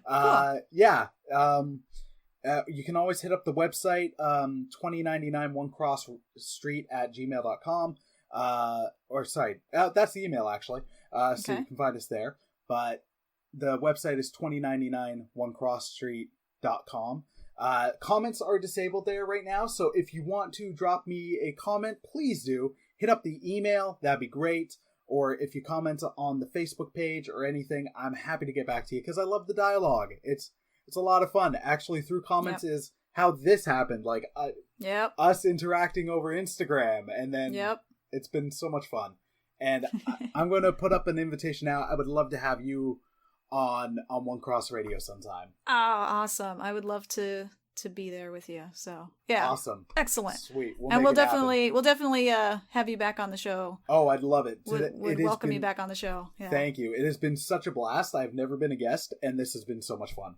You can always hit up the website, 2099 One Cross Street at gmail.com. That's the email, actually. So you can find us there. But the website is 2099onecrossstreet.com. Comments are disabled there right now, so if you want to drop me a comment, please do. Hit up the email, that'd be great. Or if you comment on the Facebook page or anything, I'm happy to get back to you, because I love the dialogue. It's a lot of fun. Actually, through comments is how this happened. Like, us interacting over Instagram, and then it's been so much fun. And I'm going to put up an invitation now. I would love to have you on One Cross Radio sometime. Oh, awesome. I would love to be there with you. So, yeah. Awesome. Excellent. Sweet. We'll definitely have you back on the show. Oh, I'd love it. We'd welcome you back on the show. Yeah. Thank you. It has been such a blast. I've never been a guest, and this has been so much fun.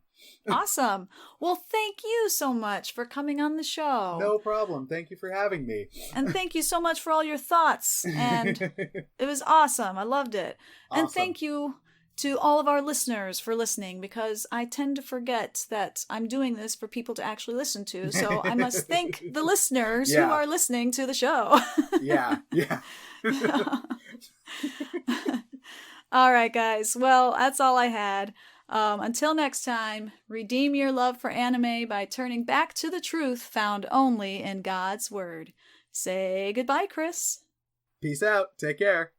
Awesome. Well, thank you so much for coming on the show. No problem. Thank you for having me. And thank you so much for all your thoughts. And it was awesome. I loved it. Awesome. And thank you to all of our listeners for listening, because I tend to forget that I'm doing this for people to actually listen to. So I must thank the listeners who are listening to the show. Yeah. All right, guys. Well, that's all I had. Until next time, redeem your love for anime by turning back to the truth found only in God's Word. Say goodbye, Chris. Peace out. Take care.